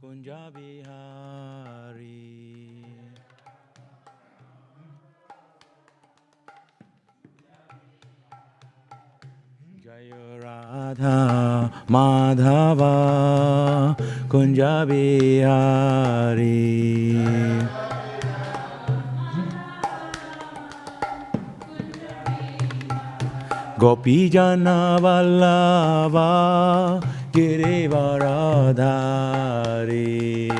Kunja Bihari. Jaya Radha Madhava Kunja Bihari. Gopi Jana Vallabha Girivaradhari.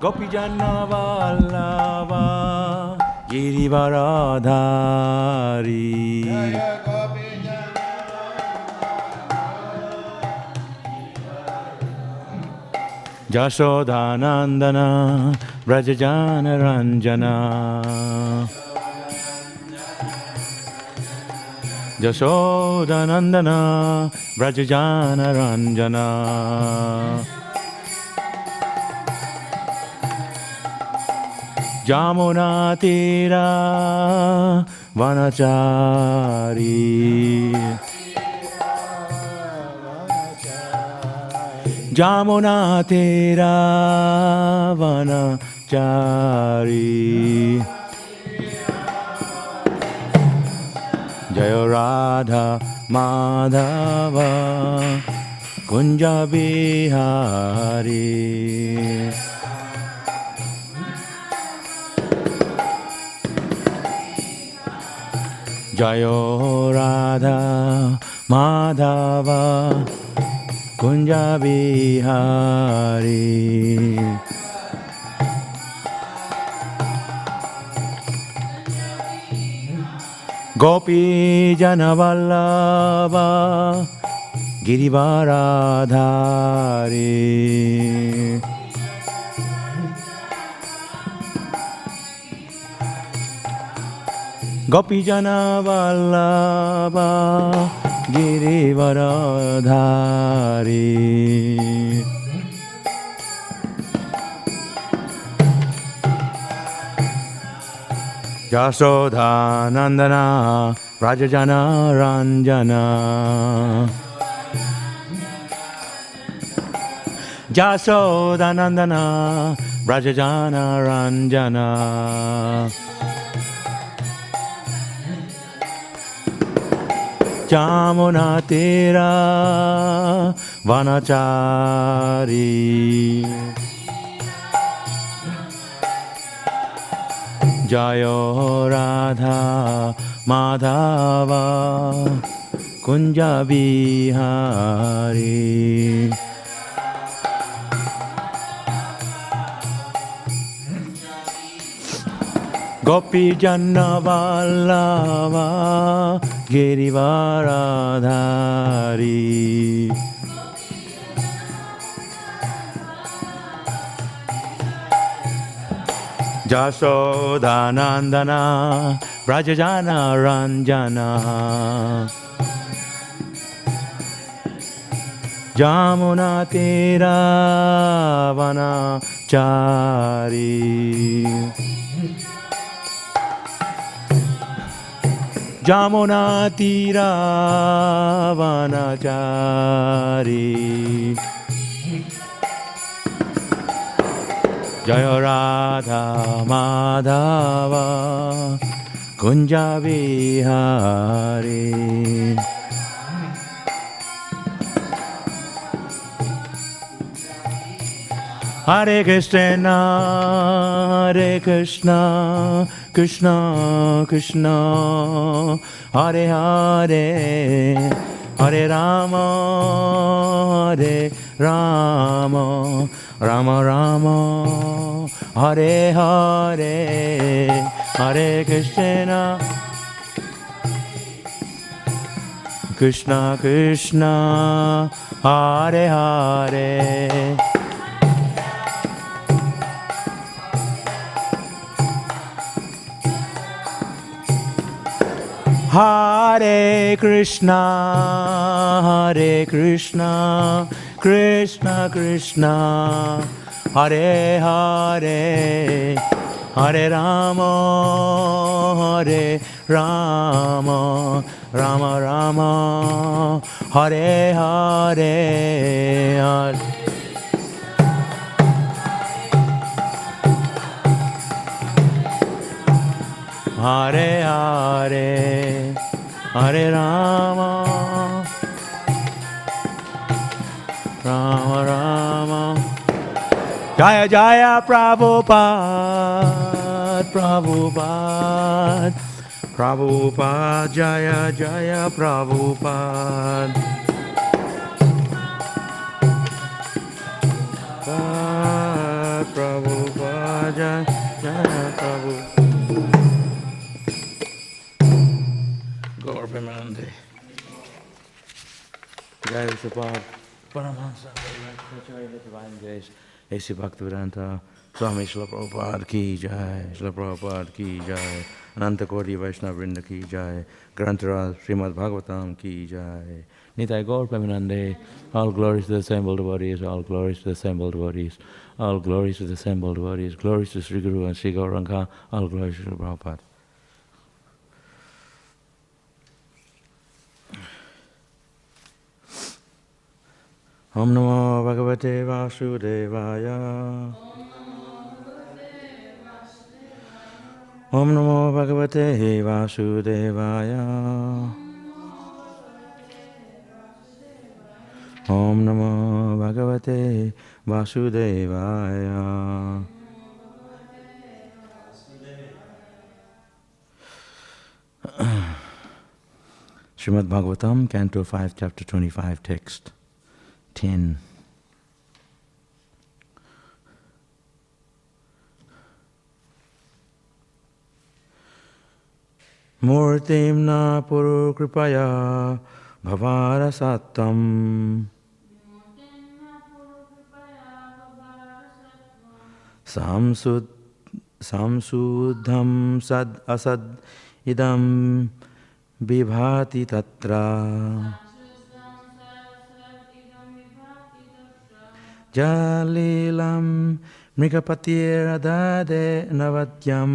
Gopi Jana Vallabha Girivaradhari. Jasodhanandana Brajajana Ranjana. Jasodhanandana Brajajana Ranjana. Jamuna Tira Vanachari. Jamuna Tira Vanachari. Jaya Radha Madhava Kunja Bihari. Jaya Radha Madhava Kunja Bihari. Gopi Jana Vallabha Girivaradhari. Gopi Jana Vallabha Girivaradhari. Jasodhanandana Rajajana Ranjana. Jasodhanandana Rajajana Ranjana. Jamuna Tira Vanachari. Jaya Radha Madhava Kunja Bihari. Gopi Jana Vallabha Girivaradhari. Jasodhanandana Brajajana Ranjana. Jamuna Tira Vanachari. Jamuna Tira Vanachari. Jaya Radha Madhava Kunja Bihari. Hare Krishna, Hare Krishna, Krishna Krishna, Hare Hare, Hare Rama, Hare Rama, Rama Rama, Hare Hare, Hare Krishna, Krishna Krishna, Hare Hare. Hare Krishna, Hare Krishna, Krishna Krishna, Hare Hare, Hare Rama, Hare Rama, Rama Rama, Hare Hare, Hare Hare Hare, Hare Rama, Rama Rama. Jaya Jaya Prabhupada, Prabhupada, Prabhupada, Jaya Jaya Prabhupada. Prabhupada, Jaya Jaya Prabhupada. Gaur Premanande. Jai Prabhupada, Paramahansa, Acharya, Divine Grace, A.C. Bhaktivedanta, Swami Śrīmad Prabhupada ki jai, Śrīmad Prabhupada ki jai, Ananta Koti Vaishnava Vrinda ki jai, Granthara Śrīmad Bhāgavatam ki jai. Nitai Gaur Premanande, all glories to the assembled devotees, all glories to the assembled devotees, all glories to the assembled devotees, glories to Sri Guru and Sri Gauranga, all glories to Prabhupada. Om Namo Bhagavate Vasudevaya. Om Namo Bhagavate Vasudevaya. Om Namo Bhagavate Vasudevaya. Śrīmad Bhāgavatam, Canto 5, Chapter 25, Text 10. Murtim na puru kripaya bhavara sattam samsudham sad asad idam vibhati tatra jalilam mrigapatir navadyam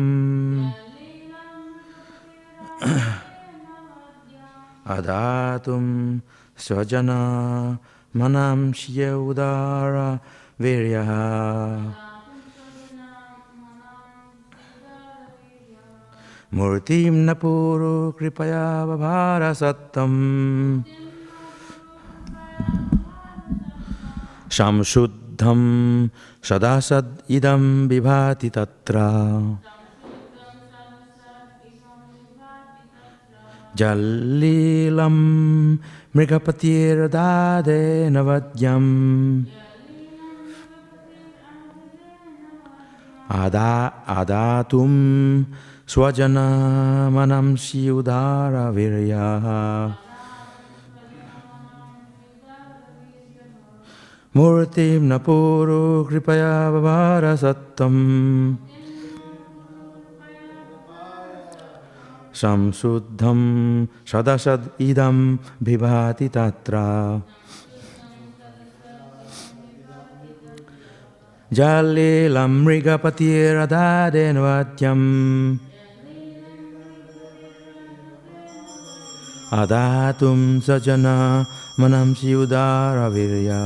adatum swajana manam shyaudara viryaha murtim napuru kripaya vavara sattam shamshuddham sadasad idam vibhati tatra jalilam mrigapatir dade navadyam adatum swajana manam siudara virya murtim napuru kripaya vavara sattam samsuddham sadasad idam vibhati tatra jalilam mrigapatir adade navadyam adatum sajana manam siudara virya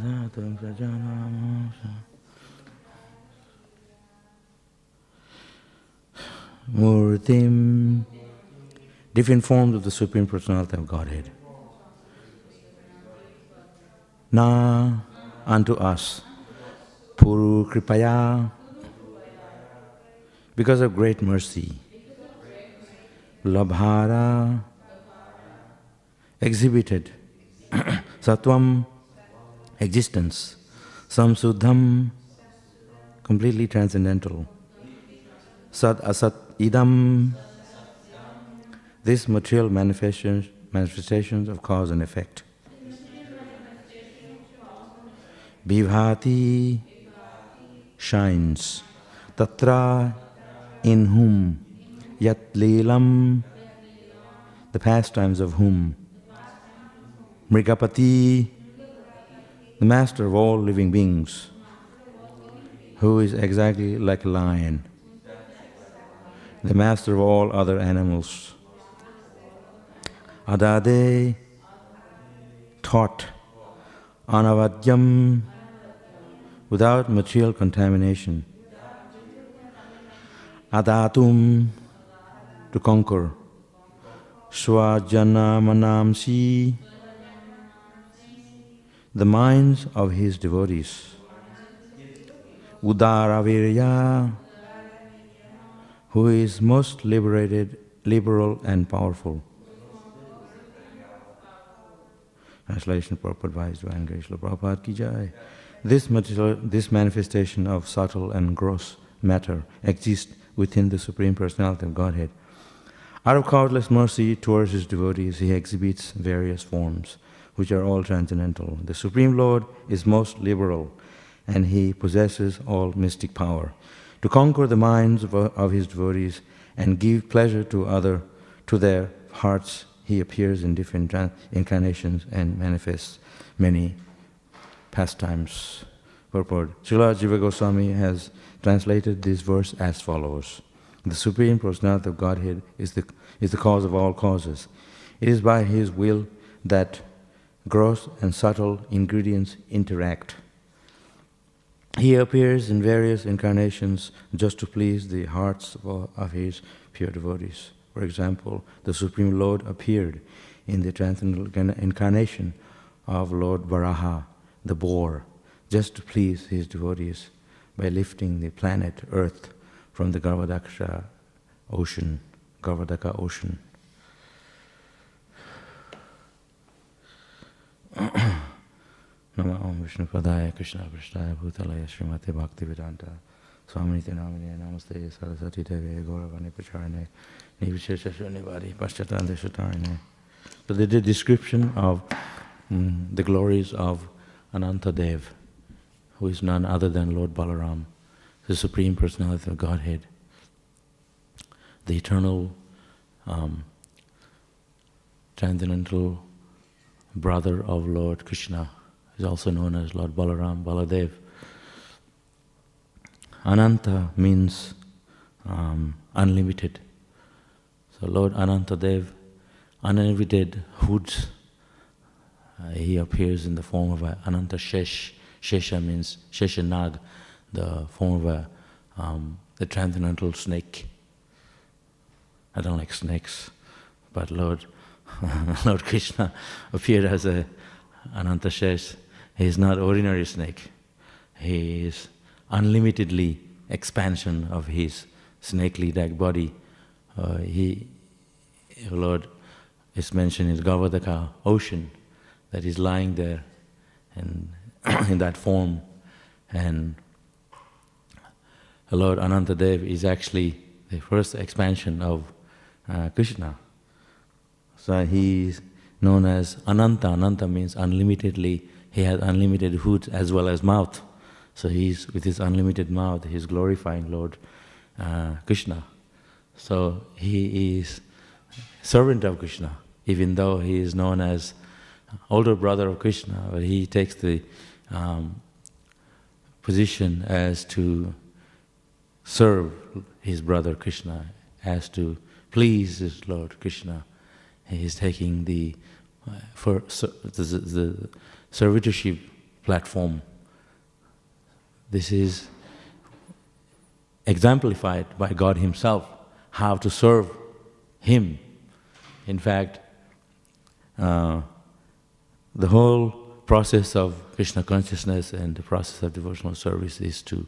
Sadatam Sajanam Murtim, different forms of the Supreme Personality of Godhead. Na, unto us, Puru Kripaya, because of great mercy. Labhara, exhibited. Sattvam, existence. Samsuddham, completely transcendental. Sat asat idam, this material manifestations of cause and effect. Bhivati, shines. Tatra, in whom. Yat leelam, the pastimes of whom. Mrigapati, the master of all living beings, who is exactly like a lion, the master of all other animals. Adade, taught. Anavadyam, without material contamination. Adatum, to conquer. Swajanamanamsi, the minds of his devotees. Udaravirya, who is most liberated, liberal and powerful. Translation purport by His Divine Grace Srila Prabhupada ki jai. This manifestation of subtle and gross matter exists within the Supreme Personality of Godhead. Out of countless mercy towards his devotees, he exhibits various forms, which are all transcendental. The Supreme Lord is most liberal, and he possesses all mystic power. To conquer the minds of his devotees and give pleasure to their hearts, he appears in different incarnations and manifests many pastimes. Purport. Srila Jiva Goswami has translated this verse as follows. The Supreme Personality of Godhead is the cause of all causes. It is by his will that gross and subtle ingredients interact. He appears in various incarnations just to please the hearts of his pure devotees. For example, the Supreme Lord appeared in the transcendental incarnation of Lord Varaha, the boar, just to please his devotees by lifting the planet Earth from the Garbhodaka ocean. Nama Om Vishnu Padaya Krishna Prasthaya Bhutalaya Śrīmad Bhaktivedanta Swami Namine Namaste Saraswati Devi Gauravani Pacharane Nivisheshashanivadi Paschatandeshatarane. So they did a description of the glories of Anantadev, who is none other than Lord Balaram, the Supreme Personality of Godhead, the eternal transcendental brother of Lord Krishna, is also known as Lord Balaram, Baladev. Ananta means unlimited. So Lord Anantadev, unlimited hoods, he appears in the form of an Ananta Shesh. Shesha means Sheshanag, the form of the transcendental snake. I don't like snakes, but Lord Krishna appeared as an Ananta Shesh. He is not ordinary snake. He is unlimitedly expansion of his snakely-like body. Lord is mentioned in the Garbhodaka ocean, that is lying there and in that form. And Lord Anantadev is actually the first expansion of Krishna. So he is known as Ananta. Ananta means unlimitedly. He has unlimited hoods as well as mouth. So he's, with his unlimited mouth, he's glorifying Lord Krishna. So he is servant of Krishna, even though he is known as older brother of Krishna, but he takes the position as to serve his brother Krishna, as to please his Lord Krishna. He is taking the servitorship platform. This is exemplified by God Himself, how to serve Him. In fact, the whole process of Krishna consciousness and the process of devotional service is to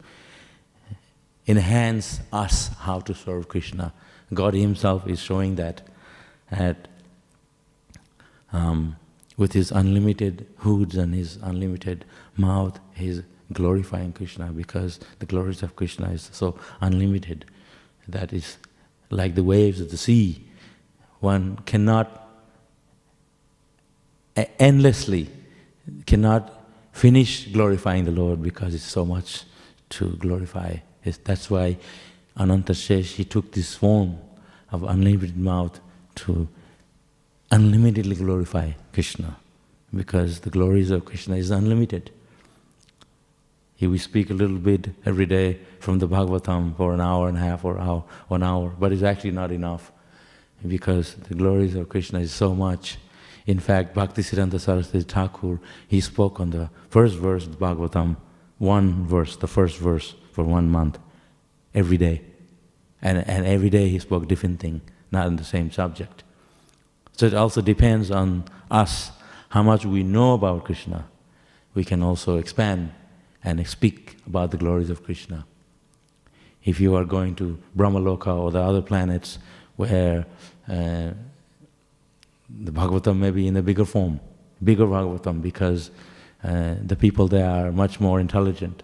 enhance us how to serve Krishna. God Himself is showing that with His unlimited hoods and His unlimited mouth, He is glorifying Krishna, because the glories of Krishna is so unlimited that is like the waves of the sea. One cannot endlessly cannot finish glorifying the Lord, because it's so much to glorify. That's why Ananta Shesh, he took this form of unlimited mouth to unlimitedly glorify Krishna, because the glories of Krishna is unlimited. We speak a little bit every day from the Bhagavatam for an hour and a half or 1 hour, but it's actually not enough, because the glories of Krishna is so much. In fact, Bhaktisiddhanta Saraswati Thakur, he spoke on the first verse of the Bhagavatam, one verse, the first verse, for 1 month, every day. And every day he spoke different thing, not on the same subject. So it also depends on us, how much we know about Krishna. We can also expand and speak about the glories of Krishna. If you are going to Brahmaloka or the other planets where the Bhagavatam may be in a bigger form, bigger Bhagavatam, because the people there are much more intelligent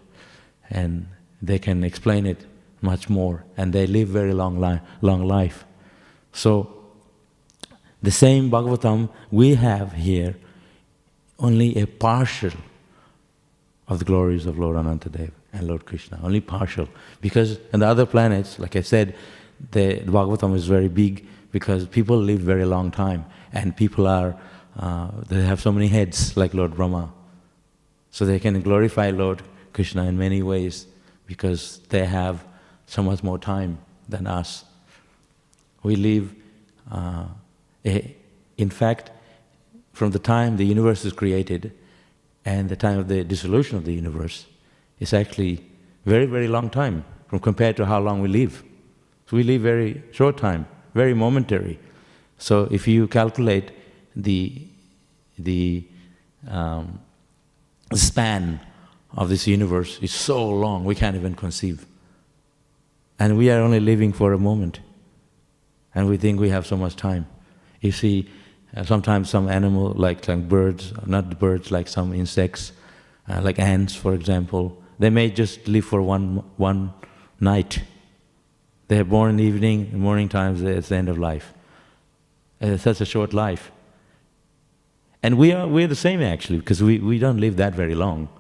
and they can explain it much more, and they live very long life. So the same Bhagavatam we have here, only a partial of the glories of Lord Anantadev and Lord Krishna, only partial. Because on the other planets, like I said, the Bhagavatam is very big, because people live very long time, and people are, they have so many heads like Lord Brahma. So they can glorify Lord Krishna in many ways, because they have so much more time than us. We live, in fact, from the time the universe is created and the time of the dissolution of the universe, is actually very, very long time compared to how long we live. So we live very short time, very momentary. So if you calculate the span of this universe is so long, we can't even conceive. And we are only living for a moment, and we think we have so much time. You see, sometimes some animal, like birds, not birds, like some insects, like ants, for example, they may just live for one night. They are born in the evening, in morning times, it's the end of life. It's such a short life. And we're the same actually, because we don't live that very long.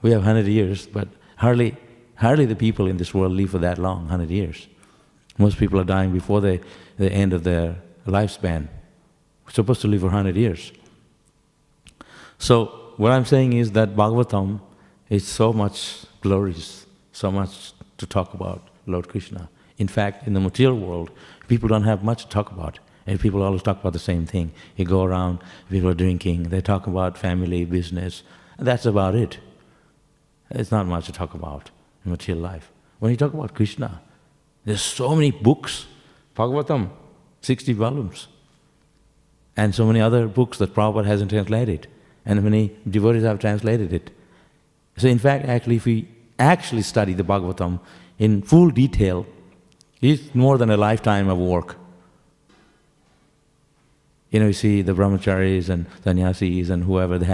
We have 100 years, but hardly the people in this world live for that long, 100 years. Most people are dying before the end of their lifespan. We're supposed to live for 100 years. So what I'm saying is that Bhagavatam is so much glorious, so much to talk about Lord Krishna. In fact, in the material world, people don't have much to talk about. And people always talk about the same thing. You go around, people are drinking, they talk about family, business, and that's about it. It's not much to talk about in material life. When you talk about Krishna, there's so many books. Bhagavatam, 60 volumes. And so many other books that Prabhupada hasn't translated. And many devotees have translated it. So in fact, actually, if we actually study the Bhagavatam in full detail, it's more than a lifetime of work. You see the brahmacharis and sannyasis and whoever they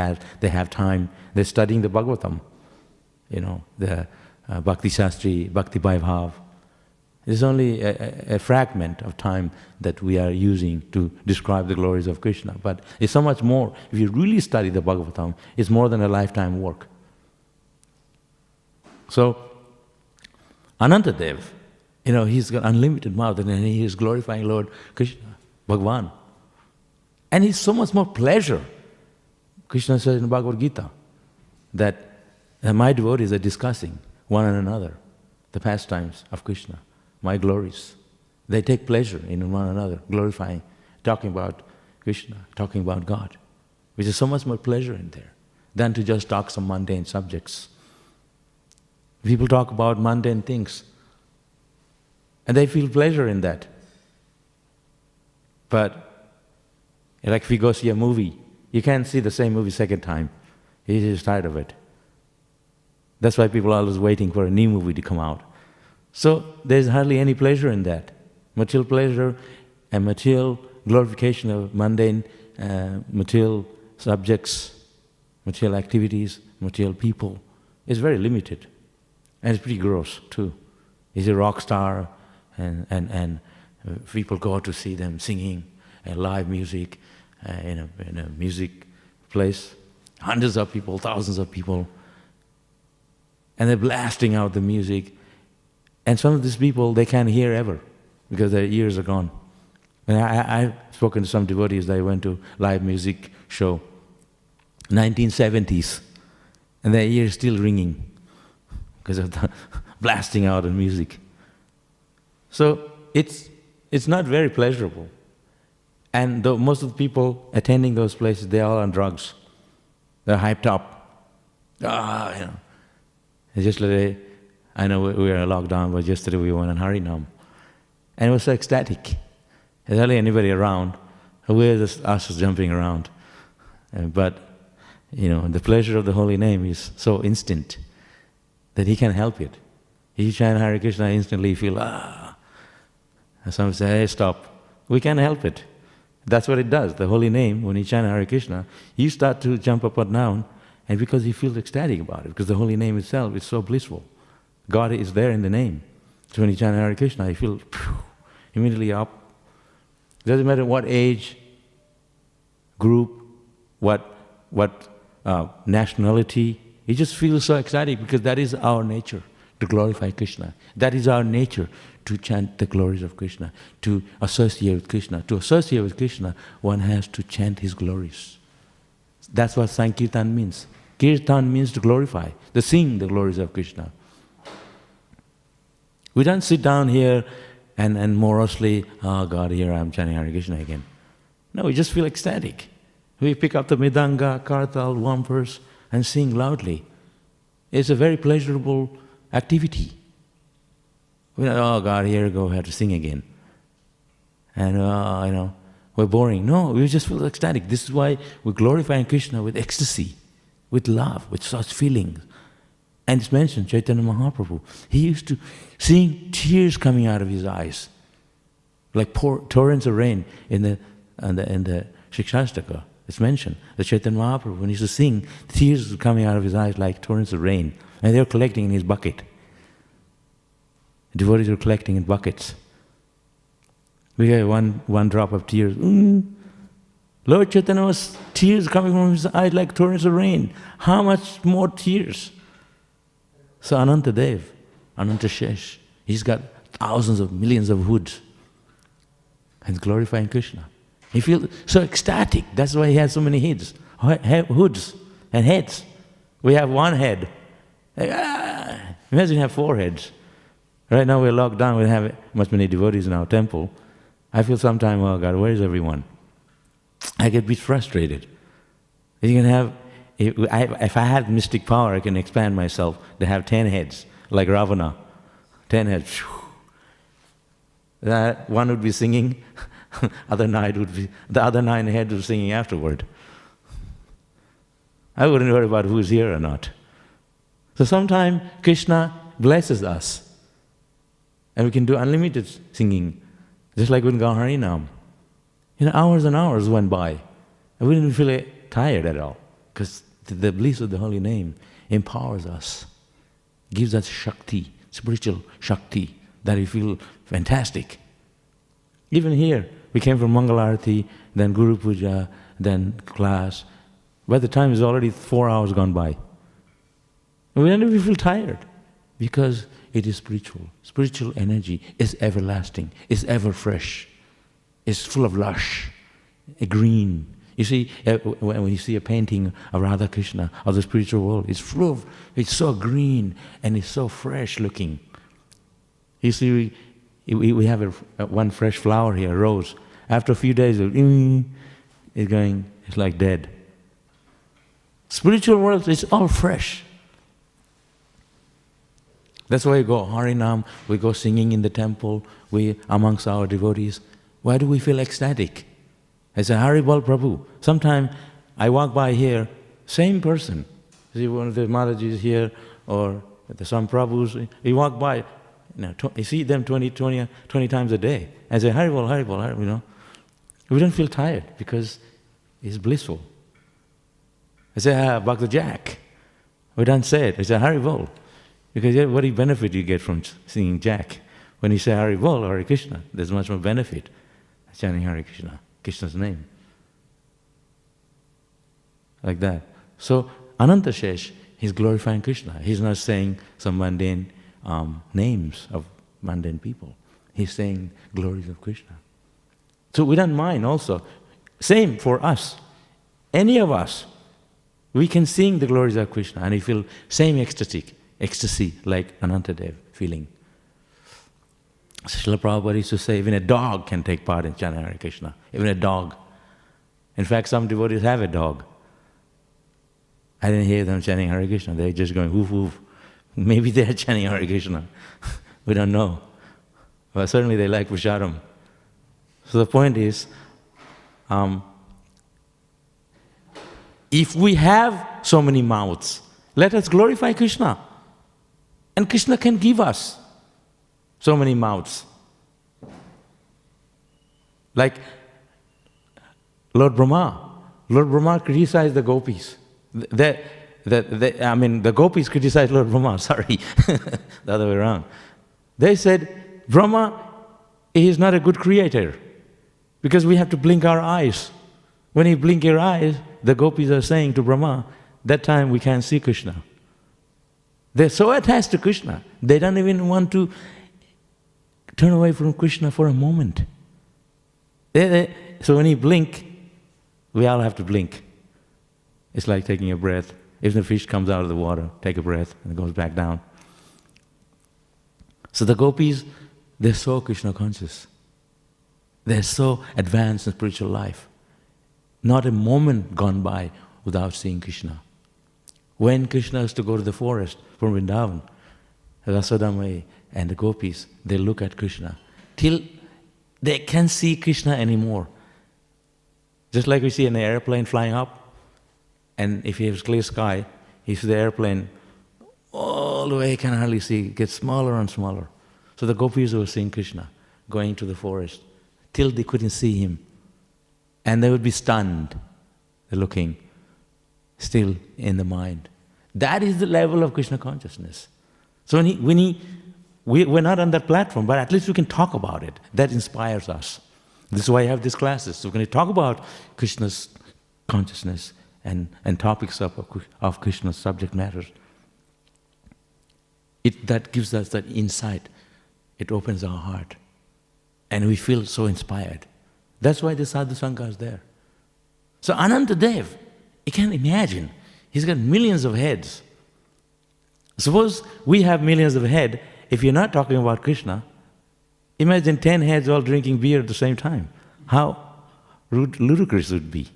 have time, they're studying the Bhagavatam. The Bhakti Shastri, Bhakti Vaibhav. It's only a fragment of time that we are using to describe the glories of Krishna. But it's so much more. If you really study the Bhagavatam, it's more than a lifetime work. So, Anantadev, he's got unlimited mouth and he is glorifying Lord Krishna, Bhagavan. And he's so much more pleasure. Krishna says in the Bhagavad Gita that my devotees are discussing one and another the pastimes of Krishna, my glories. They take pleasure in one another, glorifying, talking about Krishna, talking about God, which is so much more pleasure in there than to just talk some mundane subjects. People talk about mundane things, and they feel pleasure in that. But like if you go see a movie, you can't see the same movie second time. You're just tired of it. That's why people are always waiting for a new movie to come out. So there's hardly any pleasure in that. Material pleasure and material glorification of mundane material subjects, material activities, material people is very limited. And it's pretty gross too. He's a rock star and people go to see them singing live music in a music place. Hundreds of people, thousands of people. And they're blasting out the music. And some of these people, they can't hear ever because their ears are gone. And I've spoken to some devotees that went to live music show, 1970s, and their ears still ringing because of the blasting out of music. So it's not very pleasurable. And most of the people attending those places, they're all on drugs. They're hyped up. Yesterday, I know we were in lockdown, but yesterday we went on Hare Nam. And it was so ecstatic. There's hardly anybody around. We're just us jumping around. But, the pleasure of the holy name is so instant that he can't help it. You chant Hare Krishna, instantly you feel, And some say, hey, stop. We can't help it. That's what it does. The holy name, when you chant Hare Krishna, you start to jump up and down, and because you feel ecstatic about it, because the holy name itself is so blissful. God is there in the name. So when you chant Hare Krishna, you feel immediately up. It doesn't matter what age, group, what nationality, you just feel so ecstatic because that is our nature, to glorify Krishna. That is our nature, to chant the glories of Krishna, to associate with Krishna. To associate with Krishna, one has to chant his glories. That's what Sankirtan means. Kirtan means to glorify, to sing the glories of Krishna. We don't sit down here and morosely, oh God, here I'm chanting Hare Krishna again. No, we just feel ecstatic. We pick up the mridanga, kartal, wampers, and sing loudly. It's a very pleasurable activity. We're not, oh God, here we go, we have to sing again. And, we're boring. No, we just feel ecstatic. This is why we glorify Krishna with ecstasy, with love, with such feelings. And it's mentioned, Chaitanya Mahaprabhu, he used to sing tears coming out of his eyes, like torrents of rain in the Shikshashtaka. It's mentioned that Chaitanya Mahaprabhu, when he used to sing, tears were coming out of his eyes like torrents of rain, and they were collecting in his bucket. Devotees were collecting in buckets. We had one drop of tears. Lord Chaitanya was tears coming from his eyes like torrents of rain. How much more tears? So Anantadev, Anantashesh, he's got thousands of millions of hoods and glorifying Krishna. He feels so ecstatic. That's why he has so many hoods and heads. We have one head. Imagine you have 4 heads. Right now we're locked down. We have much many devotees in our temple. I feel sometimes, oh God, where is everyone? I get a bit frustrated. You can have, if I had mystic power, I can expand myself to have 10 heads, like Ravana. 10 heads. That one would be singing, the other 9 heads would be singing afterward. I wouldn't worry about who's here or not. So sometimes Krishna blesses us, and we can do unlimited singing, just like when Hare Nam. Hours and hours went by, and we didn't feel tired at all, because the bliss of the holy name empowers us, gives us Shakti, spiritual Shakti, that we feel fantastic. Even here, we came from Mangalarati, then Guru Puja, then class. By the time it's already 4 hours gone by. And we don't even feel tired, because it is spiritual. Spiritual energy is everlasting, is ever fresh, is full of lush, green. You see, when you see a painting of Radha Krishna, of the spiritual world, it's so green and it's so fresh looking. You see, we have one fresh flower here, a rose. After a few days, it's like dead. Spiritual world is all fresh. That's why we go Harinam, we go singing in the temple, we amongst our devotees. Why do we feel ecstatic? I say, Haribol Prabhu. Sometimes I walk by here, same person. See one of the Maharajis here, or some Prabhus, you walk by, you see them 20 times a day. I say, Haribol, Haribol, Haribol, We don't feel tired because it's blissful. I say, Bhakta Jack. We don't say it. I say, Haribol. Because what benefit you get from singing Jack? When you say Haribol or Hare Krishna, there's much more benefit chanting Hare Krishna, Krishna's name. Like that. So Ananta Shesh, he's glorifying Krishna. He's not saying some mundane names of mundane people. He's saying glories of Krishna. So we don't mind also. Same for us. Any of us, we can sing the glories of Krishna and we feel same ecstasy like Anantadev feeling. Srila Prabhupada used to say, even a dog can take part in chanting Hare Krishna. Even a dog. In fact, some devotees have a dog. I didn't hear them chanting Hare Krishna. They're just going woof woof. Maybe they're chanting Hare Krishna. We don't know. But certainly they like Prasadam. So the point is, if we have so many mouths, let us glorify Krishna. And Krishna can give us so many mouths. Like Lord Brahma. Lord Brahma criticized the gopis. The gopis criticized Lord Brahma, sorry, the other way around. They said, Brahma is not a good creator because we have to blink our eyes. When you blink your eyes, the gopis are saying to Brahma, that time we can't see Krishna. They're so attached to Krishna, they don't even want to turn away from Krishna for a moment. So when you blink, we all have to blink. It's like taking a breath. If the fish comes out of the water, take a breath and it goes back down. So the gopis, they're so Krishna conscious. They're so advanced in spiritual life. Not a moment gone by without seeing Krishna. When Krishna is to go to the forest from Vrindavan, Rasodamai and the gopis, they look at Krishna till they can't see Krishna anymore. Just like we see an airplane flying up, and if you have clear sky, you see the airplane all the way, you can hardly see, it gets smaller and smaller. So the gopis were seeing Krishna going to the forest till they couldn't see him. And they would be stunned, looking, still in the mind. That is the level of Krishna consciousness. So we're not on that platform, but at least we can talk about it. That inspires us. This is why I have these classes. So we're going to talk about Krishna's consciousness and topics of Krishna's subject matters. That gives us that insight. It opens our heart. And we feel so inspired. That's why the Sadhu Sangha is there. So Anantadev, you can imagine, he's got millions of heads. Suppose we have millions of heads, if you're not talking about Krishna, imagine 10 heads all drinking beer at the same time. How ludicrous it would be.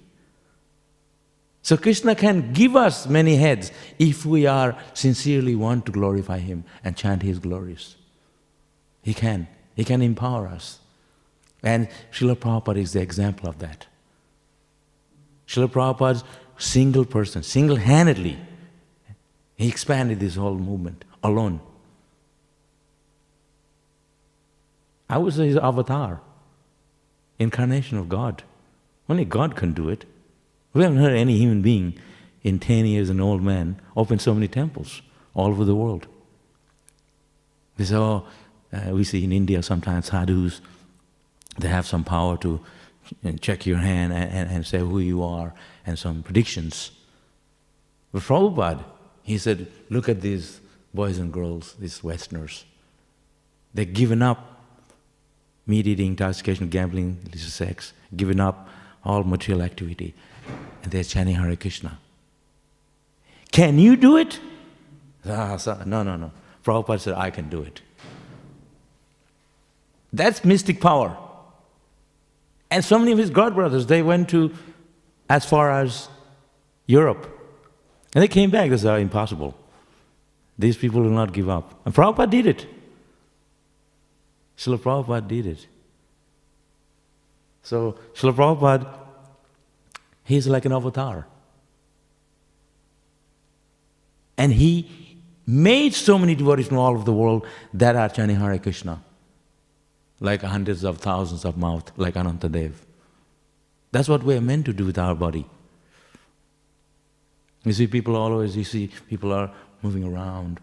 So Krishna can give us many heads if we are sincerely want to glorify Him and chant His glories. He can empower us. And Srila Prabhupada is the example of that. Srila Prabhupada's single person, single-handedly, he expanded this whole movement alone. I was his avatar, incarnation of God. Only God can do it. We haven't heard any human being in 10 years, an old man, open so many temples all over the world. We see in India sometimes sadhus, they have some power to check your hand and say who you are and some predictions. But Prabhupada, he said, look at these boys and girls, these Westerners. They've given up meat eating, intoxication, gambling, illicit sex, given up all material activity, and they're chanting Hare Krishna. Can you do it? No. Prabhupada said, I can do it. That's mystic power. And so many of his God brothers, they went to as far as Europe, And they came back. They said, impossible. These people will not give up. And Prabhupada did it. Srila Prabhupada did it. So Srila Prabhupada, he's like an avatar. And he made so many devotees from all over the world that are chanting Hare Krishna, like hundreds of thousands of mouths, like Anantadev. That's what we are meant to do with our body. You see people all over, you see people are moving around,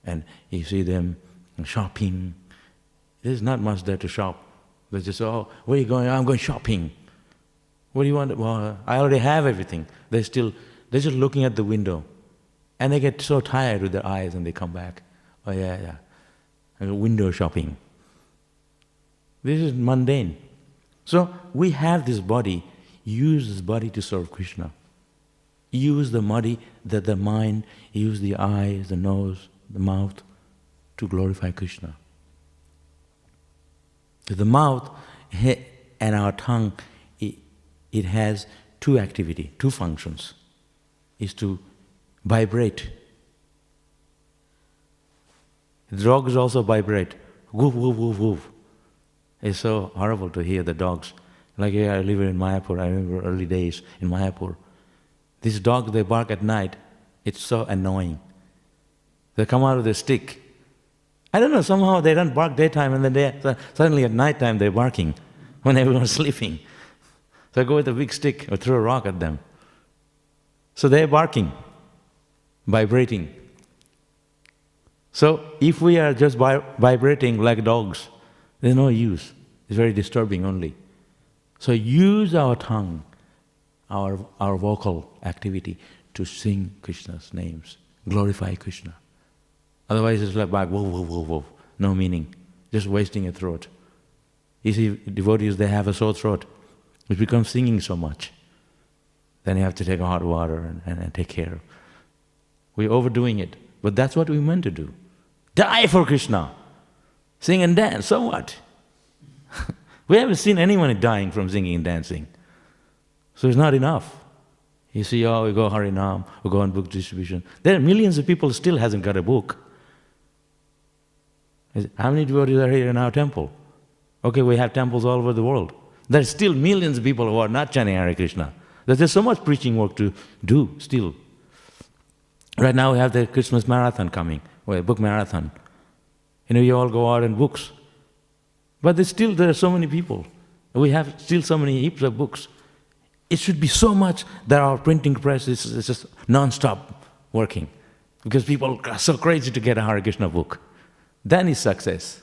and you see them shopping. There's not much there to shop. They just say, oh, where are you going? I'm going shopping. What do you want? Well, I already have everything. They're just looking at the window. And they get so tired with their eyes and they come back. Oh yeah. And window shopping. This is mundane. So we have this body. Use this body to serve Krishna. Use the body, the mind, use the eyes, the nose, the mouth to glorify Krishna. The mouth and our tongue, it has two activity, two functions. Is to vibrate. The dogs also vibrate. Woof, woof, woof, woof. It's so horrible to hear the dogs. Like here, I live in Mayapur. I remember early days in Mayapur. These dogs, they bark at night. It's so annoying. They come out with a stick. I don't know, somehow they don't bark daytime and then suddenly at night time they're barking when everyone's sleeping. So I go with a big stick or throw a rock at them. So they're barking, vibrating. So if we are just vibrating like dogs, there's no use. It's very disturbing only. So use our tongue, our vocal activity to sing Krishna's names, glorify Krishna. Otherwise it's like whoa, whoa, whoa, whoa, no meaning, just wasting a throat. You see, devotees, they have a sore throat. It becomes singing so much. Then you have to take hot water and take care. We're overdoing it, but that's what we meant to do. Die for Krishna, sing and dance, so what? We haven't seen anyone dying from singing and dancing. So it's not enough. You see, oh, we go Harinam, we go on book distribution. There are millions of people still hasn't got a book. How many devotees are here in our temple? Okay, we have temples all over the world. There are still millions of people who are not chanting Hare Krishna. There's so much preaching work to do still. Right now we have the Christmas marathon coming, or a book marathon. You all go out and books. But there are so many people. We have still so many heaps of books. It should be so much that our printing press is just non-stop working. Because people are so crazy to get a Hare Krishna book. Then is success.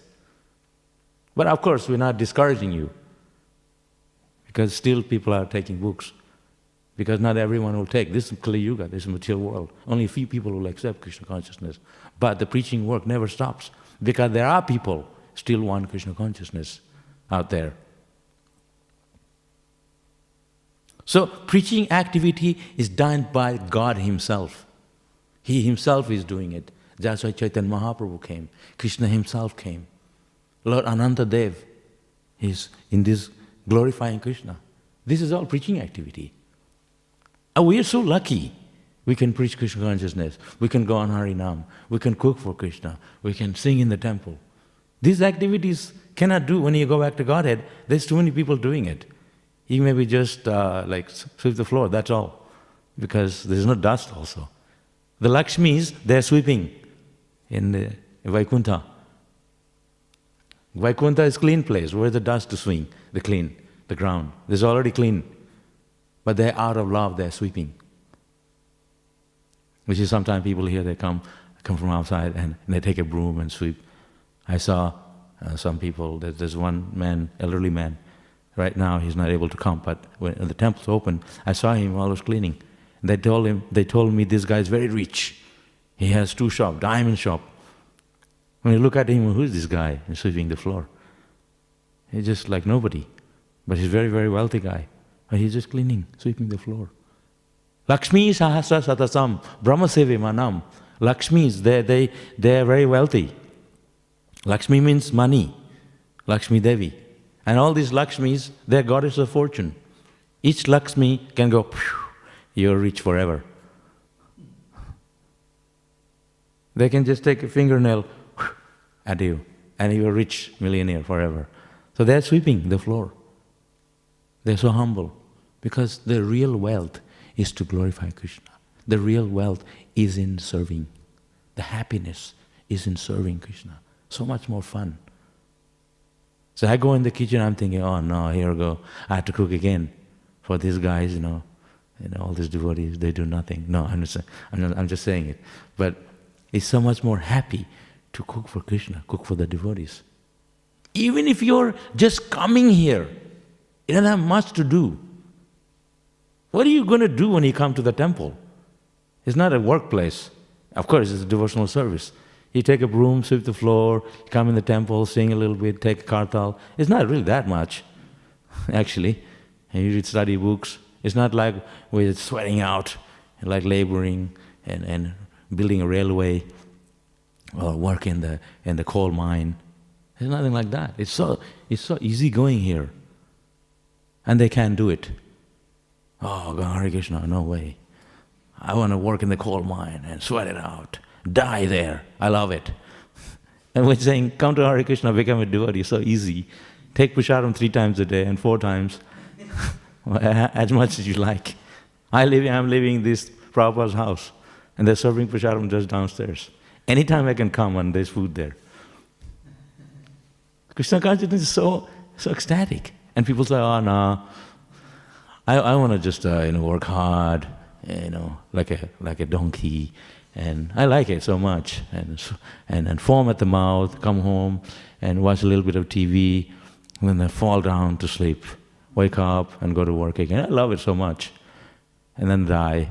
But of course, we're not discouraging you. Because still people are taking books. Because not everyone will take. This is Kali Yuga, this is material world. Only a few people will accept Krishna consciousness. But the preaching work never stops. Because there are people still want Krishna consciousness out there. So preaching activity is done by God Himself. He Himself is doing it. That's why Chaitanya Mahaprabhu came. Krishna Himself came. Lord Anantadev is in this glorifying Krishna. This is all preaching activity. And we are so lucky. We can preach Krishna consciousness. We can go on Harinam. We can cook for Krishna. We can sing in the temple. These activities cannot do when you go back to Godhead. There's too many people doing it. You maybe just like sweep the floor, that's all. Because there's no dust also. The Lakshmis, they're sweeping in the Vaikuntha. Vaikuntha is clean place. Where's the dust to swing? The ground. There's already clean. But they're out of love, they're sweeping. Which is sometimes people here, they come from outside and they take a broom and sweep. I saw some people, there's one man, elderly man, right now he's not able to come, but when the temple's open, I saw him while I was cleaning. They told me this guy is very rich. He has 2 shops, diamond shop. When you look at him, who is this guy? He's sweeping the floor. He's just like nobody. But he's a very, very wealthy guy. But he's just cleaning, sweeping the floor. Lakshmi sahasra satasam, brahmasevi manam. Lakshmis, they're very wealthy. Lakshmi means money, Lakshmi Devi. And all these Lakshmis, they're goddess of fortune. Each Lakshmi can go, you're rich forever. They can just take a fingernail at you, and you're a rich millionaire forever. So they're sweeping the floor. They're so humble, because the real wealth is to glorify Krishna. The real wealth is in serving. The happiness is in serving Krishna. So much more fun. So I go in the kitchen, I'm thinking, oh no, here we go. I have to cook again for these guys, all these devotees, they do nothing. No, I'm just saying it. But it's so much more happy to cook for Krishna, cook for the devotees. Even if you're just coming here, you don't have much to do. What are you going to do when you come to the temple? It's not a workplace. Of course, it's a devotional service. You take a broom, sweep the floor, come in the temple, sing a little bit, take a kartal. It's not really that much, actually. And you read study books. It's not like we're sweating out, like laboring and building a railway or work in the coal mine. There's nothing like that. It's so easy going here. And they can't do it. Oh, Hare Krishna, no way. I want to work in the coal mine and sweat it out. Die there. I love it. And we're saying, come to Hare Krishna, become a devotee. So easy. Take Pusharam 3 times a day and 4 times. As much as you like. I'm living in this Prabhupada's house. And they're serving Pusharam just downstairs. Anytime I can come and there's food there. Krishna consciousness is so ecstatic. And people say, oh no, I want to just work hard, like a donkey, and I like it so much, and foam at the mouth, come home and watch a little bit of TV, and then I fall down to sleep, wake up and go to work again. I love it so much, and then die,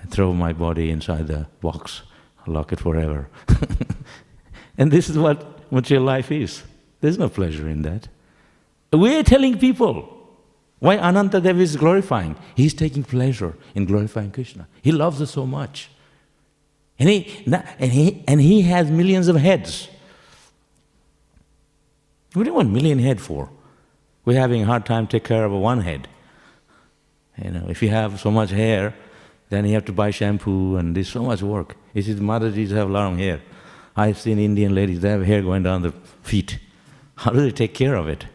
throw my body inside the box, lock it forever. And this is what material life is. There's no pleasure in that. We're telling people why Anantadev is glorifying. He's taking pleasure in glorifying Krishna. He loves us so much. And he has millions of heads. What do you want a million head for? We're having a hard time to take care of one head. If you have so much hair, then you have to buy shampoo and there's so much work. You see, the Mataji's have long hair. I've seen Indian ladies, they have hair going down the feet. How do they take care of it?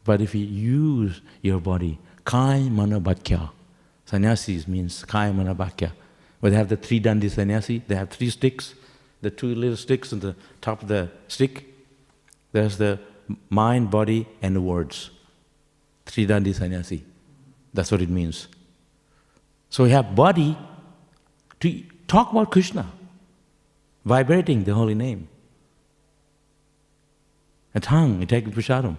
But if you use your body, kai mana bhakya, sannyasis means kai mana bhakya. Where they have the 3 dandi sannyasi, they have 3 sticks, the 2 little sticks on the top of the stick. There's the mind, body, and the words. 3 dandi sannyasi. That's what it means. So we have body to talk about Krishna, vibrating the holy name. A tongue, you take prasadam.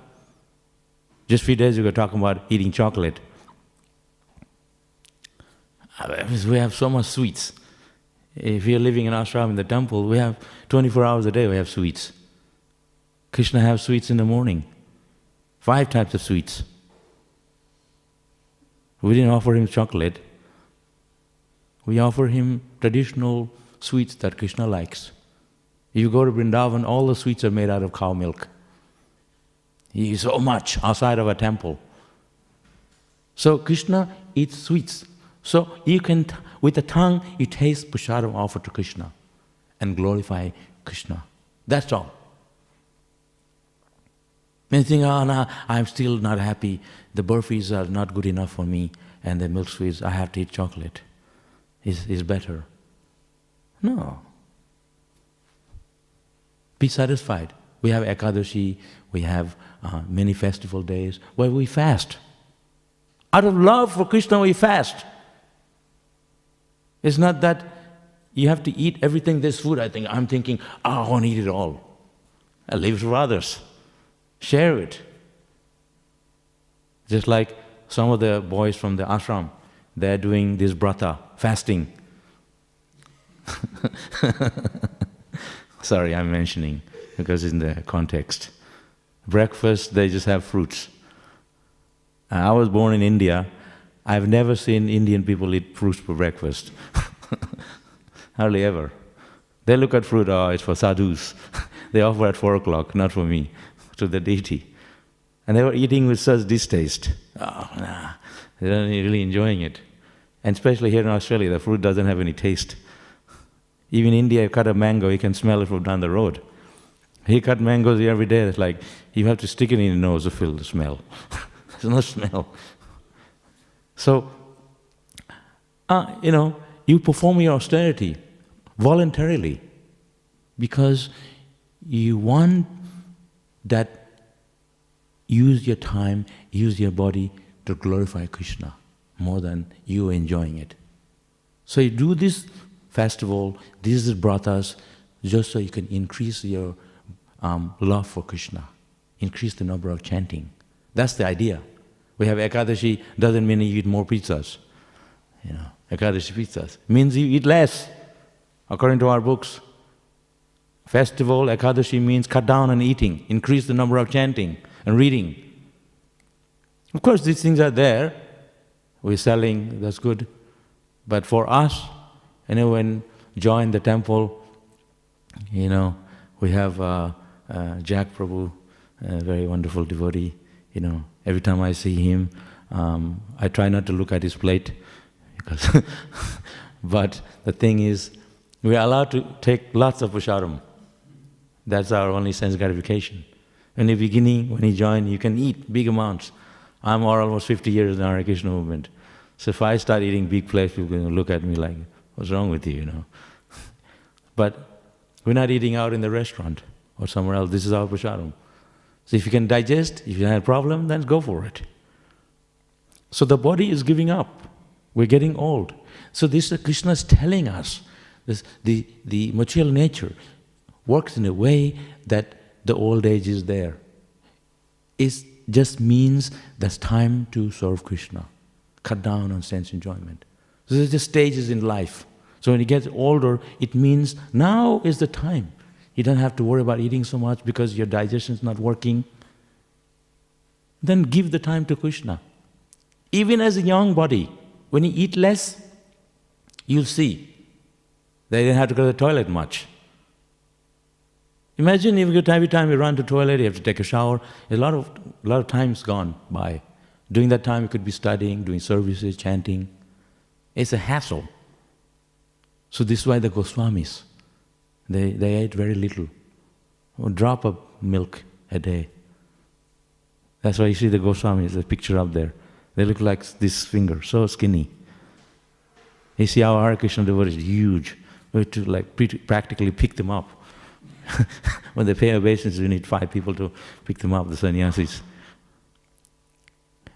Just a few days ago, talking about eating chocolate. We have so much sweets. If you're living in ashram in the temple, we have 24 hours a day, we have sweets. Krishna has sweets in the morning. 5 types of sweets. We didn't offer him chocolate. We offer him traditional sweets that Krishna likes. If you go to Vrindavan, all the sweets are made out of cow milk. He eats so much outside of a temple. So Krishna eats sweets. So you can, with the tongue, you taste prasadam offered to Krishna and glorify Krishna. That's all. When you think, oh no, I'm still not happy, the burfis are not good enough for me, and the milk sweets, I have to eat chocolate. Is better. No. Be satisfied. We have Ekadashi, we have many festival days where we fast. Out of love for Krishna, we fast. It's not that you have to eat everything, this food. I'm thinking, I want to eat it all. I leave it for others. Share it. Just like some of the boys from the ashram, they're doing this brata, fasting. Sorry, I'm mentioning, because in the context. Breakfast, they just have fruits. I was born in India. I've never seen Indian people eat fruits for breakfast. Hardly ever. They look at fruit, oh, it's for sadhus. They offer at 4 o'clock, not for me, to the deity. And they were eating with such distaste. Oh, nah, they're not really enjoying it. And especially here in Australia, the fruit doesn't have any taste. Even in India, you cut a mango, you can smell it from down the road. He cut mangoes every day. It's like you have to stick it in your nose to feel the smell. There's no smell. So, you perform your austerity voluntarily because you want that, use your time, use your body to glorify Krishna more than you enjoying it. So you do this festival, these bratas, just so you can increase your love for Krishna, increase the number of chanting. That's the idea. We have Ekadashi, doesn't mean you eat more pizzas. Ekadashi pizzas means you eat less, according to our books. Festival, Ekadashi means cut down on eating, increase the number of chanting and reading. Of course, these things are there. We're selling, that's good. But for us, when join the temple, we have Jack Prabhu, a very wonderful devotee. Every time I see him, I try not to look at his plate, because but the thing is, we are allowed to take lots of prasadam. That's our only sense gratification. In the beginning, when you join, you can eat big amounts. I'm almost 50 years in the Hare Krishna movement. So if I start eating big plates, people are going to look at me like, what's wrong with you, But we're not eating out in the restaurant or somewhere else. This is our prasadam. So if you can digest, if you have a problem, then go for it. So the body is giving up. We're getting old. So this Krishna is telling us, the material nature works in a way that the old age is there. It just means that's time to serve Krishna. Cut down on sense enjoyment. So there's just stages in life. So when you get older, it means now is the time. You don't have to worry about eating so much because your digestion is not working. Then give the time to Krishna. Even as a young body, when you eat less, you'll see that you don't have to go to the toilet much. Imagine if every time you run to the toilet, you have to take a shower. A lot of time's gone by. During that time, you could be studying, doing services, chanting. It's a hassle. So this is why the Goswamis, they ate very little. A drop of milk a day. That's why you see the Goswamis, the picture up there. They look like this finger, so skinny. You see our Hare Krishna devotees, huge. We have to practically pick them up. When they pay obeisance, we need 5 people to pick them up, the sannyasis.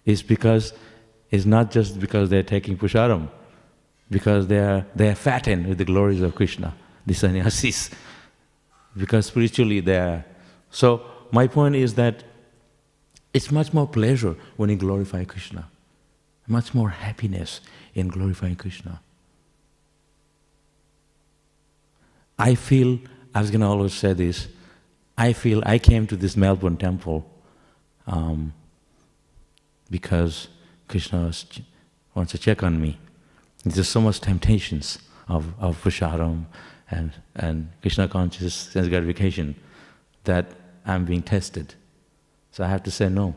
It's not just because they're taking prasadam, because they are fattened with the glories of Krishna, the sannyasis. Because spiritually they are. So my point is that it's much more pleasure when you glorify Krishna. Much more happiness in glorifying Krishna. I feel, I was going to always say this, I feel I came to this Melbourne temple because Krishna wants to check on me. There's so much temptations of prasadam and Krishna conscious sense gratification that I'm being tested. So I have to say no.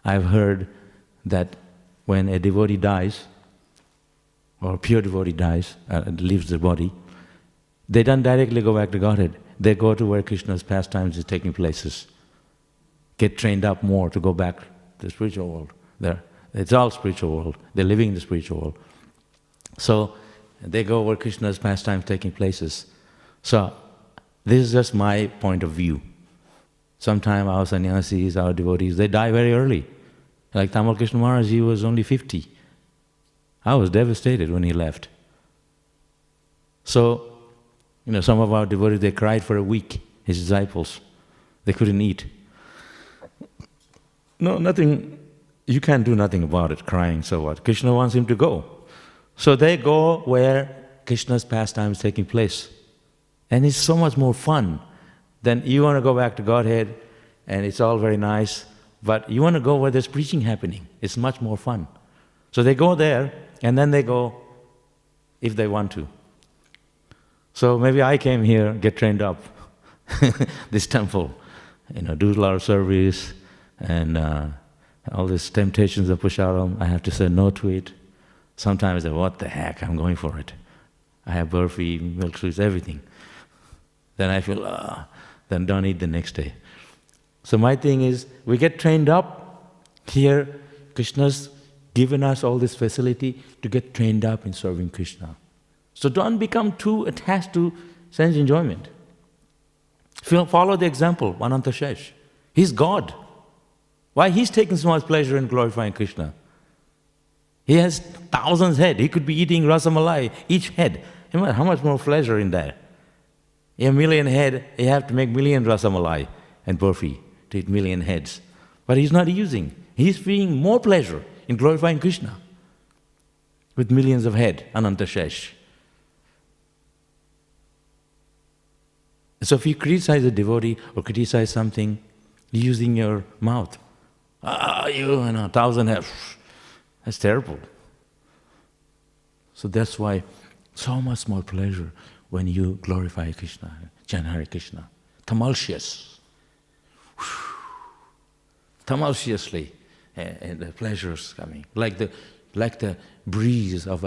I've heard that when a devotee dies, or a pure devotee dies, leaves the body, they don't directly go back to Godhead. They go to where Krishna's pastimes is taking places. Get trained up more to go back to the spiritual world. It's all spiritual world. They're living in the spiritual world. So they go where Krishna's pastimes taking places. So this is just my point of view. Sometimes our sannyasis, our devotees, they die very early. Like Tamal Krishna Maharaj, he was only 50. I was devastated when he left. So, some of our devotees, they cried for a week, his disciples. They couldn't eat. No, nothing, you can't do nothing about it, crying, so what? Krishna wants him to go. So they go where Krishna's pastime is taking place. And it's so much more fun than you want to go back to Godhead and it's all very nice, but you want to go where there's preaching happening. It's much more fun. So they go there and then they go if they want to. So maybe I came here, get trained up, this temple, do a lot of service and all these temptations of prasadam, I have to say no to it. Sometimes I say, what the heck, I'm going for it. I have burfi, milk sweets, everything. Then I feel, then don't eat the next day. So my thing is, we get trained up here. Krishna's given us all this facility to get trained up in serving Krishna. So don't become too attached to sense enjoyment. Follow the example, Ananta Shesh. He's God. Why he's taking so much pleasure in glorifying Krishna? He has thousands head. He could be eating rasamalai, each head. How much more pleasure in that? A million head, you have to make million rasamalai and burfi to eat million heads. But he's not using. He's feeling more pleasure in glorifying Krishna with millions of head, Ananta Shesh. So if you criticize a devotee or criticize something using your mouth, you know, 1,000 head, that's terrible. So that's why so much more pleasure when you glorify Krishna, chant Hare Krishna, tumultuously, and the pleasures coming, like the breeze of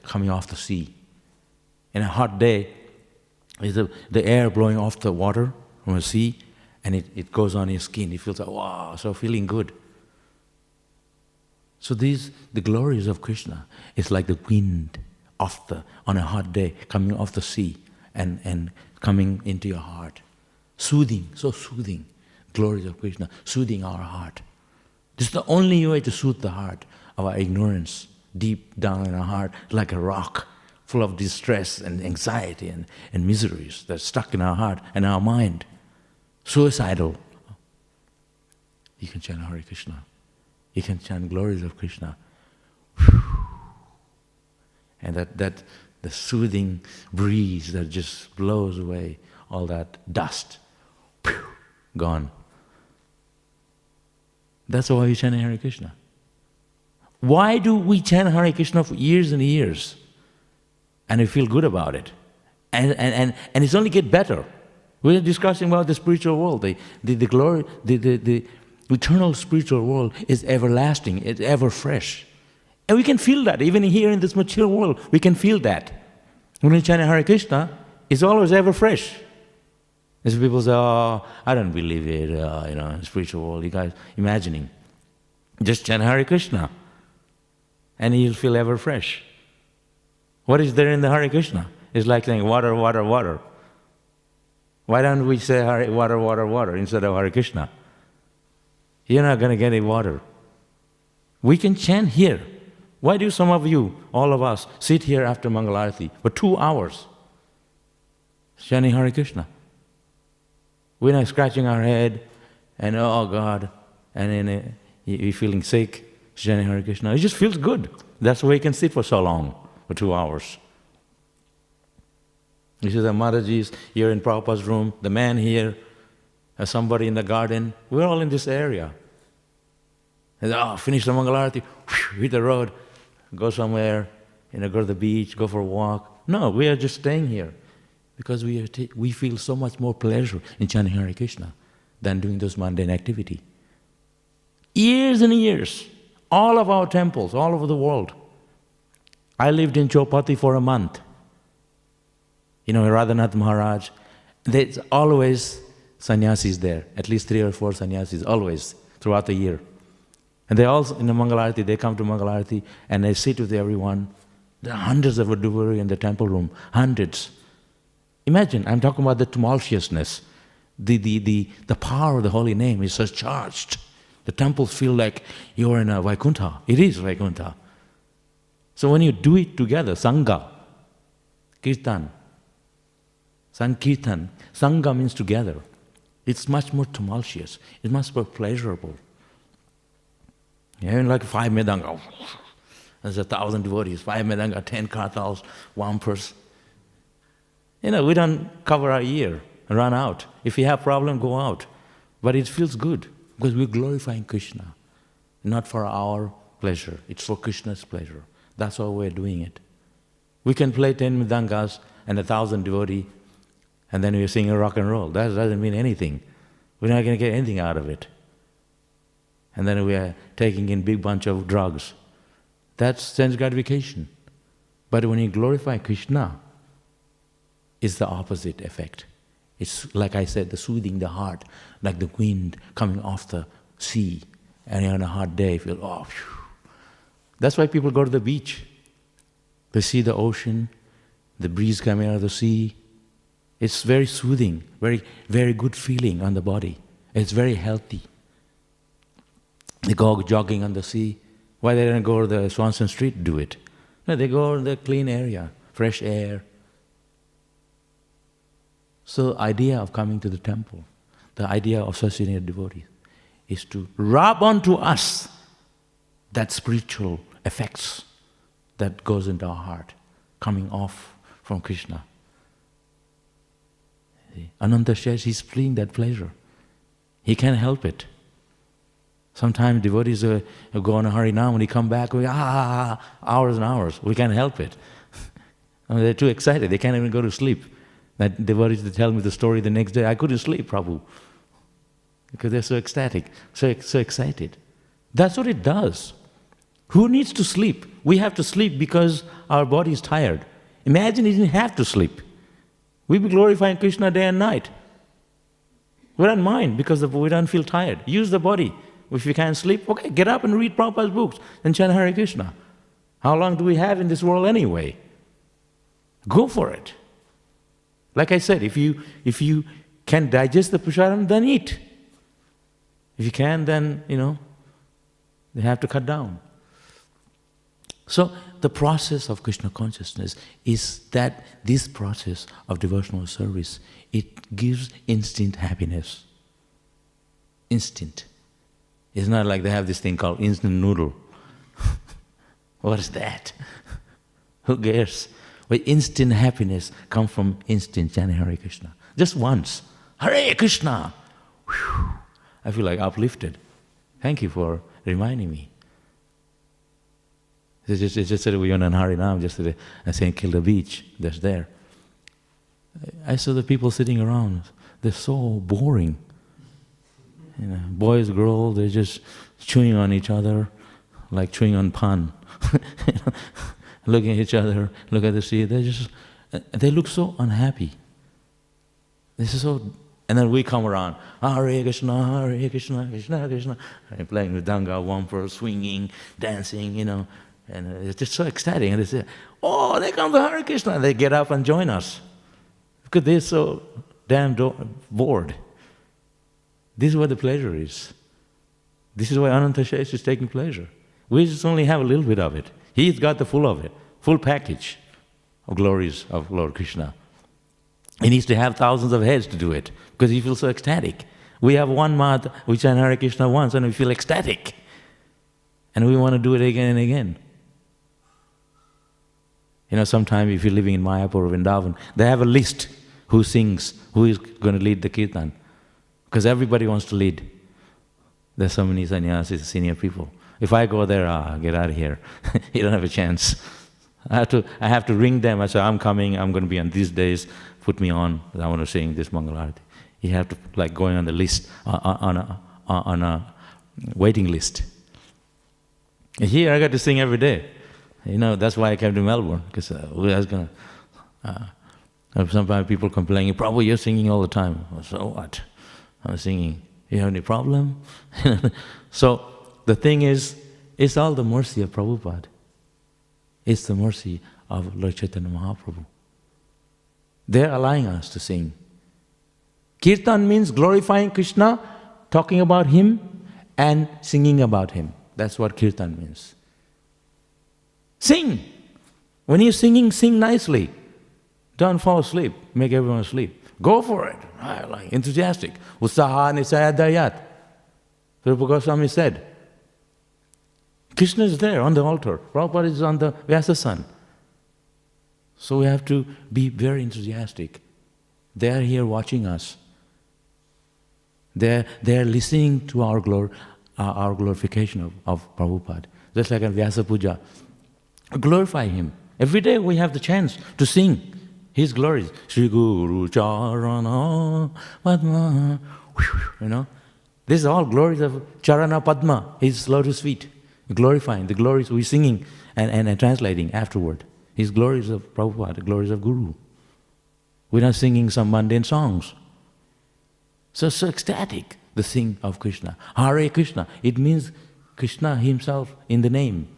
coming off the sea. In a hot day, is the air blowing off the water from the sea, and it goes on your skin. You feel so, wow, so feeling good. So the glories of Krishna is like the wind on a hot day coming off the sea and coming into your heart. Soothing, so soothing. Glories of Krishna, soothing our heart. This is the only way to soothe the heart of our ignorance, deep down in our heart, like a rock, full of distress and anxiety and miseries that's stuck in our heart and our mind. Suicidal. You can chant Hare Krishna. You can chant glories of Krishna. And that the soothing breeze that just blows away all that dust. Gone. That's why we chant Hare Krishna. Why do we chant Hare Krishna for years and years? And we feel good about it. And it's only get better. We're discussing about the spiritual world. The glory, the eternal spiritual world is everlasting, it's ever fresh. And we can feel that, even here in this material world, we can feel that. When we chant Hare Krishna, it's always ever fresh. As people say, oh, I don't believe it, spiritual world, you guys imagining. Just chant Hare Krishna, and you'll feel ever fresh. What is there in the Hare Krishna? It's like saying water, water, water. Why don't we say water, water, water instead of Hare Krishna? You're not going to get any water. We can chant here. Why do some of you, all of us, sit here after Mangalarati for 2 hours chanting Hare Krishna? We're not scratching our head and, oh God, and then you're feeling sick, chanting Hare Krishna. It just feels good. That's why you can sit for so long, for 2 hours. This is the Maharaji's here in Prabhupada's room, the man here, somebody in the garden. We're all in this area. And, finish the Mangalarati, hit the road, go somewhere, go to the beach, go for a walk. No, we are just staying here because we feel so much more pleasure in chanting Hare Krishna than doing those mundane activity. Years and years, all of our temples, all over the world. I lived in Chopati for a month. Radhanath Maharaj, there's always sannyasis there, at least 3 or 4 sannyasis, always, throughout the year. And they all, in the Mangalarati, they come to Mangalarati and they sit with everyone. There are hundreds of devotees in the temple room, hundreds. Imagine, I'm talking about the tumultuousness. The power of the holy name is so charged. The temples feel like you're in a Vaikuntha. It is Vaikuntha. So when you do it together, Sangha, Kirtan, Sankirtan, Sangha means together. It's much more tumultuous. It's much more pleasurable. Like 5 Medanga. There's 1,000 devotees, 5 Medanga, 10 kartals, 1 purse. We don't cover our year, run out. If you have problem, go out. But it feels good because we're glorifying Krishna. Not for our pleasure, it's for Krishna's pleasure. That's why we're doing it. We can play 10 Mridangas and 1,000 devotees, and then we're singing rock and roll. That doesn't mean anything. We're not going to get anything out of it. And then we are taking in big bunch of drugs. That's sense gratification. But when you glorify Krishna, it's the opposite effect. It's like I said, the soothing the heart, like the wind coming off the sea. And on a hot day, you feel, oh, phew. That's why people go to the beach. They see the ocean, the breeze coming out of the sea. It's very soothing, very, very good feeling on the body. It's very healthy. They go jogging on the sea. Why they don't go to the Swanson Street to do it? No, they go to the clean area, fresh air. So the idea of coming to the temple, the idea of associating with devotees, is to rub onto us that spiritual effects that goes into our heart, coming off from Krishna. Ananta says he's feeling that pleasure. He can't help it. Sometimes devotees go on a Harinam, when he come back, hours and hours. We can't help it. I mean, they're too excited. They can't even go to sleep. That devotees, they tell me the story the next day, I couldn't sleep, Prabhu. Because they're so ecstatic, so excited. That's what it does. Who needs to sleep? We have to sleep because our body is tired. Imagine he didn't have to sleep. We'd be glorifying Krishna day and night. We don't mind because we don't feel tired. Use the body. If you can't sleep, okay, get up and read Prabhupada's books and chant Hare Krishna. How long do we have in this world anyway? Go for it. Like I said, if you can digest the prasadam, then eat. If you can, then, they have to cut down. So the process of Krishna consciousness is that this process of devotional service, it gives instant happiness. Instant. It's not like they have this thing called instant noodle. What is that? Who cares? But instant happiness comes from instant chanting Hare Krishna. Just once. Hare Krishna! Whew. I feel like uplifted. Thank you for reminding me. It's just that we went on Harinam yesterday, I saying kill the beach, that's there. I saw the people sitting around, they're so boring. Boys, girls, they're just chewing on each other, like chewing on pan. Looking at each other, look at the sea, they look so unhappy. This is so, and then we come around, Hare Krishna, Hare Krishna, Krishna Krishna, and playing with danga, wamper, swinging, dancing, and it's just so ecstatic. And they say, oh, they come to Hare Krishna, and they get up and join us. Because they're so damn bored. This is where the pleasure is. This is why Ananta Shesh is taking pleasure. We just only have a little bit of it. He's got the full of it, full package of glories of Lord Krishna. He needs to have thousands of heads to do it, because he feels so ecstatic. We have one mat, we chant Hare Krishna once, and we feel ecstatic. And we want to do it again and again. Sometimes if you're living in Mayapur or Vrindavan, they have a list who sings, who is going to lead the kirtan. Because everybody wants to lead. There's so many sannyasis, senior people. If I go there, get out of here. You don't have a chance. I have to ring them. I say, I'm coming, I'm going to be on these days, put me on, I want to sing this Mangalarati. You have to, like, going on the list, on a waiting list. Here I got to sing every day. That's why I came to Melbourne, because I was going to... sometimes people complaining, Prabhu, you're singing all the time. So what? I'm singing. You have any problem? So the thing is, it's all the mercy of Prabhupada. It's the mercy of Lord Chaitanya Mahaprabhu. They're allowing us to sing. Kirtan means glorifying Krishna, talking about Him, and singing about Him. That's what Kirtan means. Sing! When you're singing, sing nicely. Don't fall asleep, make everyone asleep. Go for it. Like enthusiastic. Utsaha nisayadayat. Prabhupada Goswami said. Krishna is there on the altar. Prabhupada is on the Vyasasan. So we have to be very enthusiastic. They are here watching us. They are listening to our glorification of Prabhupada. Just like in Vyasa Puja. Glorify Him. Every day we have the chance to sing His glories. Shri Guru Charana Padma. This is all glories of Charana Padma, His lotus feet. Glorifying the glories we're singing. and translating afterward. His glories of Prabhupada, the glories of Guru. We're not singing some mundane songs. So ecstatic, the sing of Krishna. Hare Krishna, it means Krishna himself in the name.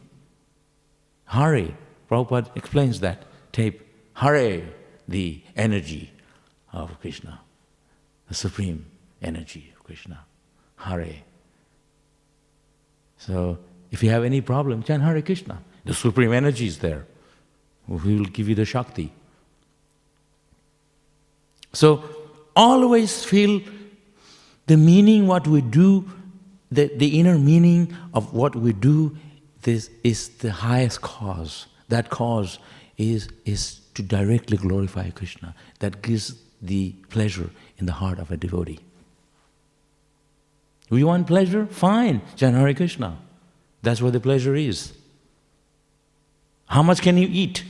Hare, Prabhupada explains that tape. Hare, the energy of Krishna, the supreme energy of Krishna. Hare. So, if you have any problem, chant Hare Krishna. The supreme energy is there. He will give you the Shakti. So, always feel the meaning what we do, the inner meaning of what we do, this is the highest cause. That cause is to directly glorify Krishna. That gives the pleasure in the heart of a devotee. We want pleasure? Fine, chant Hare Krishna. That's where the pleasure is. How much can you eat?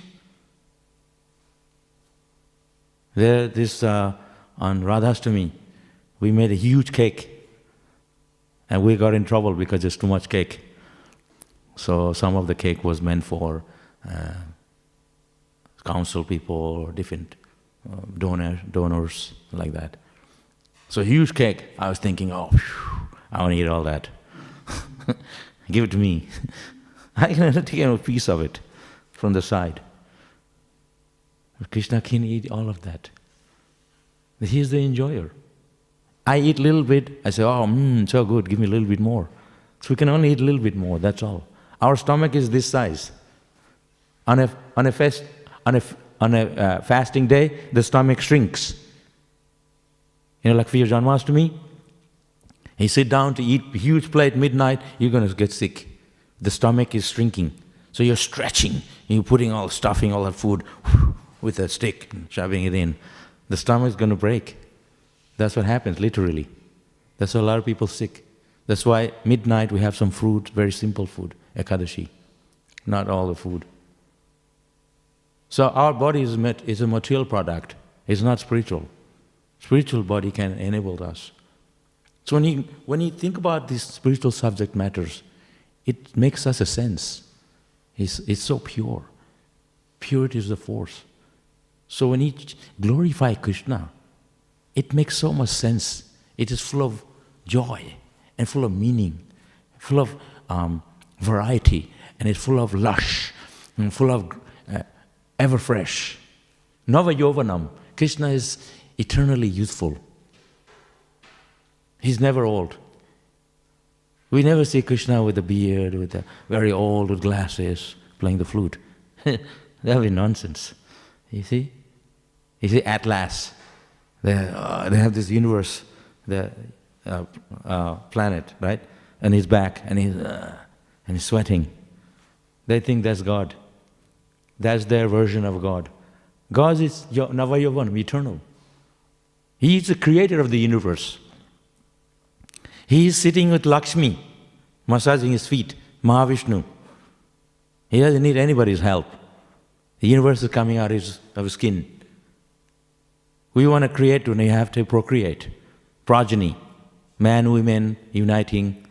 On Radhastami, we made a huge cake. And we got in trouble because there's too much cake. So some of the cake was meant for council people or different donors, like that. So huge cake. I was thinking, oh, I want to eat all that. Give it to me. I can take a piece of it from the side. But Krishna can eat all of that. He is the enjoyer. I eat a little bit, I say, oh, so good, give me a little bit more. So we can only eat a little bit more, that's all. Our stomach is this size. On a fasting day, the stomach shrinks. Like for your Janmashtami, you sit down to eat a huge plate midnight, you're going to get sick. The stomach is shrinking. So you're stretching, you're putting all stuffing, all that food with a stick, and shoving it in. The stomach is going to break. That's what happens, literally. That's why a lot of people sick. That's why midnight we have some fruit, very simple food, Ekadashi. Not all the food. So our body is a material product. It's not spiritual. Spiritual body can enable us. So when you think about these spiritual subject matters, it makes us a sense. It's so pure. Purity is the force. So when you glorify Krishna, it makes so much sense. It is full of joy and full of meaning, full of variety, and it's full of lush, and full of ever fresh. Nava Yovanam. Krishna is eternally youthful. He's never old. We never see Krishna with a beard, very old, with glasses, playing the flute. That would be nonsense. You see? Atlas. They have this universe, the planet, right? And he's back, and he's sweating. They think that's God. That's their version of God. God is Navayavanam, eternal. He is the creator of the universe. He is sitting with Lakshmi, massaging his feet, Mahavishnu. He doesn't need anybody's help. The universe is coming out of his skin. We want to create, and you have to procreate. Progeny, man, women, uniting,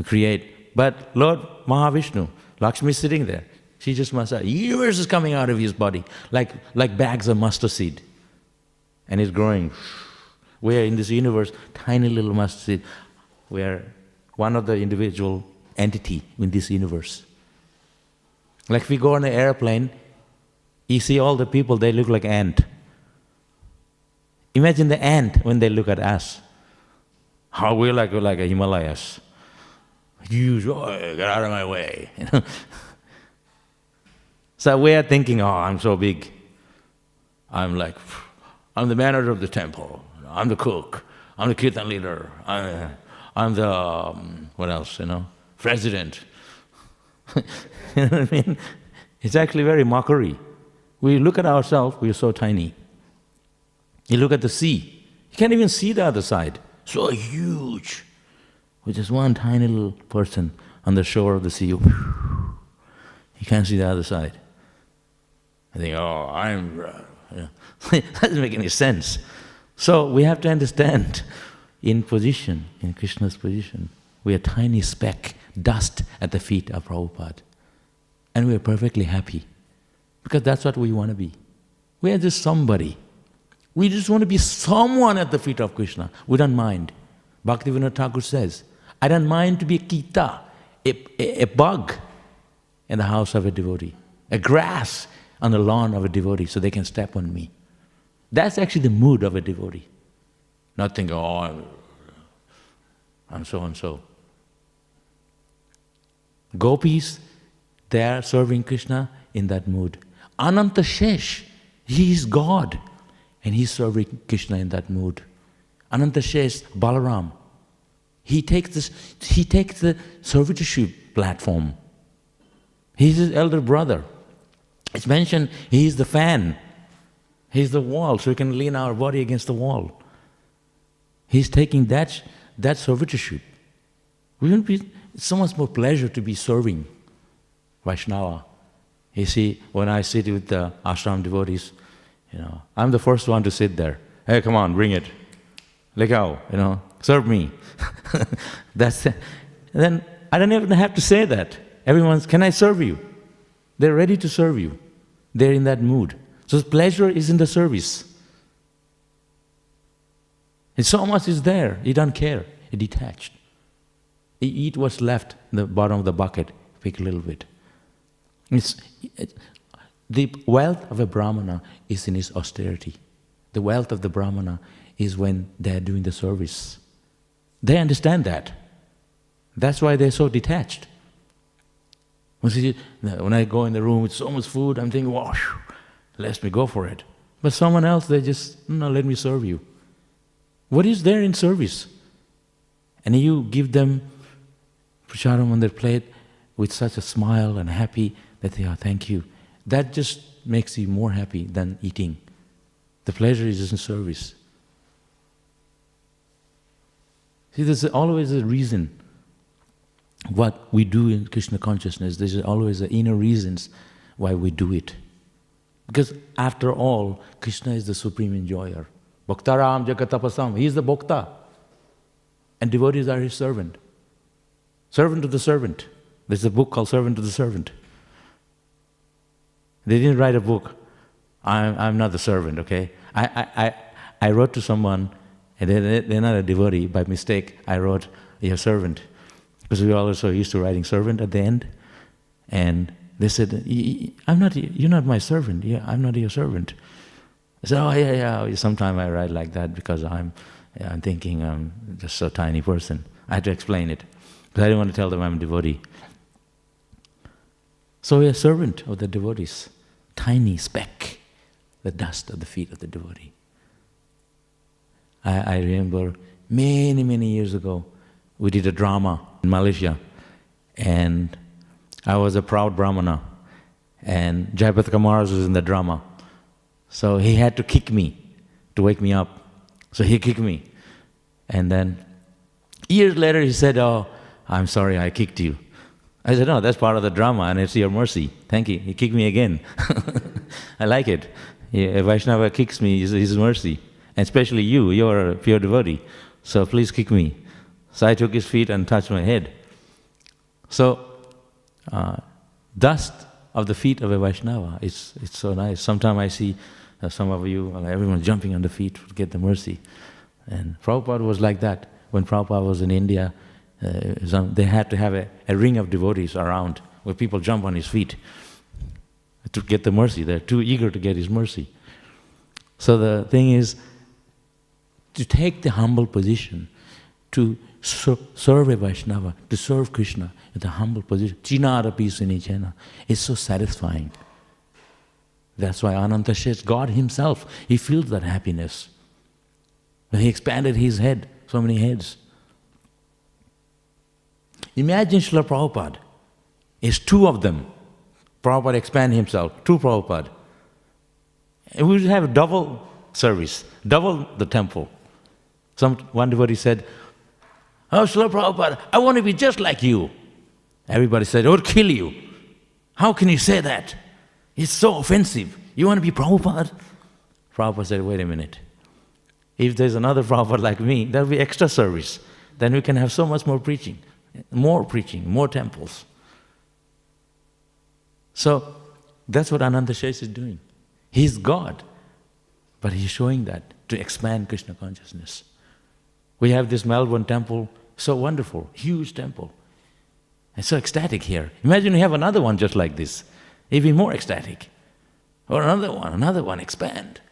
create. But Lord Mahavishnu, Lakshmi is sitting there. She just massages. The universe is coming out of his body, like bags of mustard seed. And it's growing. We are in this universe, tiny little mustard seed. We are one of the individual entity in this universe. Like if we go on an airplane, you see all the people, they look like ant. Imagine the ant when they look at us. How we like a Himalayas. Huge, oh, get out of my way. So we are thinking, oh, I'm so big. I'm the manager of the temple. I'm the cook. I'm the kirtan leader. I'm the, what else, president. You know what I mean? It's actually very mockery. We look at ourselves, we're so tiny. You look at the sea, you can't even see the other side. So huge. With just one tiny little person on the shore of the sea. You can't see the other side. I think, oh, that doesn't make any sense. So we have to understand, in Krishna's position, we are a tiny speck, dust at the feet of Prabhupada. and we are perfectly happy. Because that's what we want to be. We are just somebody. We just want to be someone at the feet of Krishna. We don't mind. Bhaktivedanta Thakur says, I don't mind to be a kita, a bug in the house of a devotee, a grass on the lawn of a devotee so they can step on me. That's actually the mood of a devotee. Not think, oh, I'm so and so. Gopis, they are serving Krishna in that mood. Ananta Shesh, he is God, and he's serving Krishna in that mood. Ananta Shesh, Balaram, he takes the servitorship platform. He's his elder brother. It's mentioned he is the fan. He's the wall, so we can lean our body against the wall. He's taking that servitorship. It's so much more pleasure to be serving Vaishnava. You see, when I sit with the ashram devotees, I'm the first one to sit there. Hey, come on, bring it. Let go, serve me. That's it. And then I don't even have to say that. Everyone's, can I serve you? They're ready to serve you. They're in that mood. So pleasure is in the service. And so much is there, you don't care, you're detached. You eat what's left in the bottom of the bucket, pick a little bit. The wealth of a Brahmana is in his austerity. The wealth of the Brahmana is when they're doing the service. They understand that. That's why they're so detached. When I go in the room with so much food, I'm thinking, wow, let me go for it. But someone else, they just, no, let me serve you. What is there in service? And you give them prasadam on their plate with such a smile and happy that they are, thank you. That just makes you more happy than eating. The pleasure is just in service. See, there's always a reason what we do in Krishna consciousness. There's always the inner reasons why we do it. Because after all, Krishna is the supreme enjoyer. Bhaktaram Jagatapasam, he is the bhakta. And devotees are his servant. Servant to the servant. There's a book called Servant to the Servant. They didn't write a book, I'm not the servant, okay? I wrote to someone, and they're not a devotee, by mistake, I wrote, your servant. Because we were also used to writing servant at the end. And they said, you're not my servant. Yeah, I'm not your servant. I said, oh, yeah. Sometimes I write like that because I'm thinking I'm just a tiny person. I had to explain it. Because I didn't want to tell them I'm a devotee. So we're a servant of the devotees. Tiny speck, the dust of the feet of the devotee. I remember many, many years ago, we did a drama in Malaysia, and I was a proud Brahmana, and Jayapataka Maharaj was in the drama. So he had to kick me to wake me up. So he kicked me. And then years later he said, oh, I'm sorry I kicked you. I said, no, that's part of the drama and it's your mercy. Thank you. He kicked me again. I like it. If Vaishnava kicks me, it's his mercy. And especially you're a pure devotee. So please kick me. So I took his feet and touched my head. So dust of the feet of a Vaishnava, it's so nice. Sometimes I see some of you, everyone jumping on the feet to get the mercy. And Prabhupada was like that. When Prabhupada was in India, they had to have a ring of devotees around where people jump on his feet to get the mercy. They're too eager to get his mercy. So the thing is, to take the humble position, to serve a Vaishnava, to serve Krishna in the humble position, Chinarapi Sunichena, is so satisfying. That's why Ananta Shesh, God himself, he feels that happiness. When he expanded his head, so many heads. Imagine Srila Prabhupada. It's two of them. Prabhupada expanded himself, two Prabhupada. And we would have a double service, double the temple. One devotee said, oh, Srila Prabhupada, I want to be just like you. Everybody said, I would kill you. How can you say that? It's so offensive. You want to be Prabhupada? Prabhupada said, wait a minute. If there's another Prabhupada like me, there'll be extra service. Then we can have so much more preaching, more temples. So that's what Ananta Shesh is doing. He's God, but he's showing that to expand Krishna consciousness. We have this Melbourne temple, so wonderful, huge temple. It's so ecstatic here. Imagine you have another one just like this, even more ecstatic. Or another one, expand.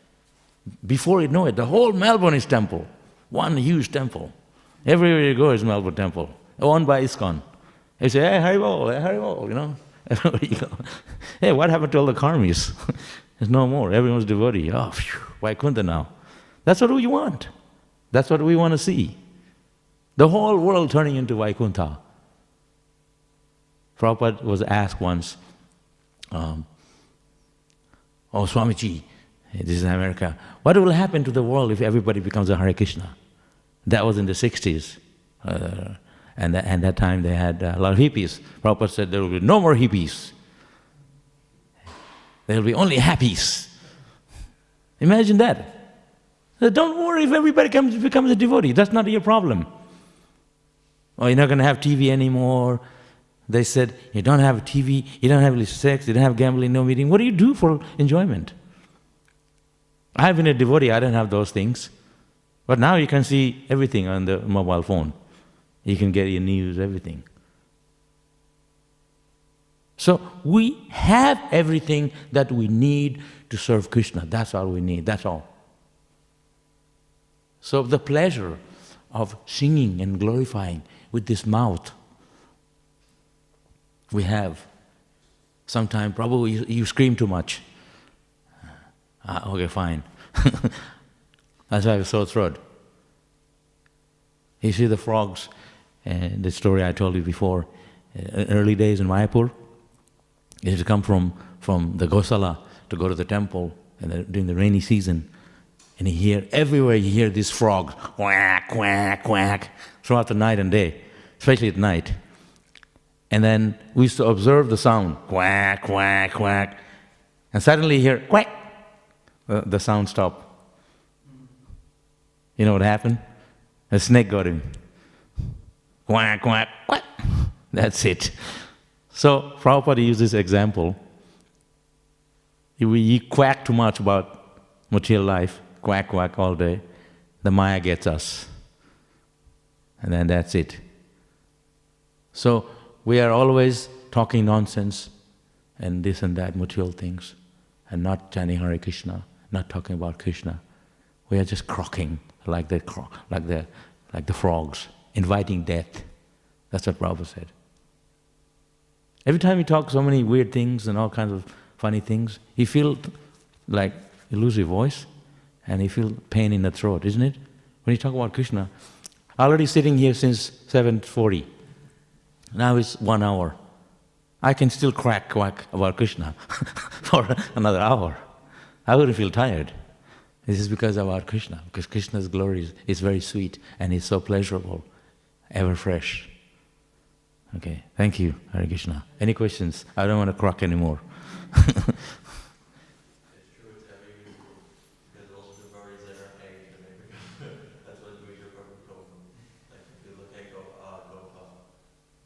Before you know it, the whole Melbourne is temple, one huge temple. Everywhere you go is Melbourne temple, owned by ISKCON. You say, hey, Hare, you know. Everywhere you go. Hey, what happened to all the karmis? There's no more, everyone's devotee. Oh, phew, Vaikuntha now. That's what we want. That's what we want to see. The whole world turning into Vaikuntha. Prabhupada was asked once, oh Swamiji, this is America, what will happen to the world if everybody becomes a Hare Krishna? That was in the 60s. And that time they had a lot of hippies. Prabhupada said there will be no more hippies. There will be only happies. Imagine that. So don't worry if everybody becomes a devotee. That's not your problem. Oh, you're not going to have TV anymore. They said, you don't have TV, you don't have sex, you don't have gambling, no meeting. What do you do for enjoyment? I've been a devotee, I don't have those things. But now you can see everything on the mobile phone. You can get your news, everything. So we have everything that we need to serve Krishna. That's all we need, that's all. So the pleasure of singing and glorifying with this mouth, we have. Sometimes, Prabhu, you scream too much. Okay, fine. That's why I have a sore throat. You see the frogs, the story I told you before, early days in Mayapur, they used to come from the Gosala to go to the temple during the rainy season. And everywhere you hear these frogs, quack, quack, quack, throughout the night and day, especially at night. And then we used to observe the sound, quack, quack, quack. And suddenly you hear, quack, the sound stopped. You know what happened? A snake got him. Quack, quack, quack. That's it. So Prabhupada used this example. If we quack too much about material life, quack, quack all day, the Maya gets us. And then that's it. So we are always talking nonsense and this and that, material things, and not chanting Hare Krishna, not talking about Krishna. We are just croaking like the frogs, inviting death. That's what Prabhupada said. Every time you talk so many weird things and all kinds of funny things, you feel like you lose your voice and you feel pain in the throat, isn't it? When you talk about Krishna, already sitting here since 7:40. Now it's 1 hour. I can still quack about Krishna for another hour. I wouldn't feel tired. This is because of our Krishna, because Krishna's glory is very sweet and it's so pleasurable, ever fresh. Okay, thank you, Hare Krishna. Any questions? I don't want to croak anymore. It's true, it's very useful. There's also the worries that are age, and maybe that's what we should probably go from. Like if you look at Gopal,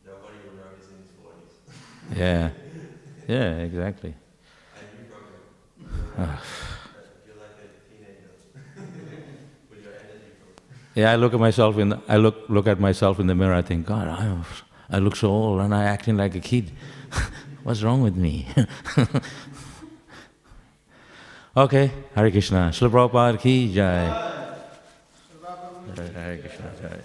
nobody you know is in his 40s. Yeah, yeah, exactly. And you probably feel like a teenager with your energy. Yeah, I look at myself in the mirror. I think, God, I look so old and I'm acting like a kid. What's wrong with me? Okay, Hare Krishna. Śrīmad Bhāgavatam ki jai. Hare Krishna. Jai.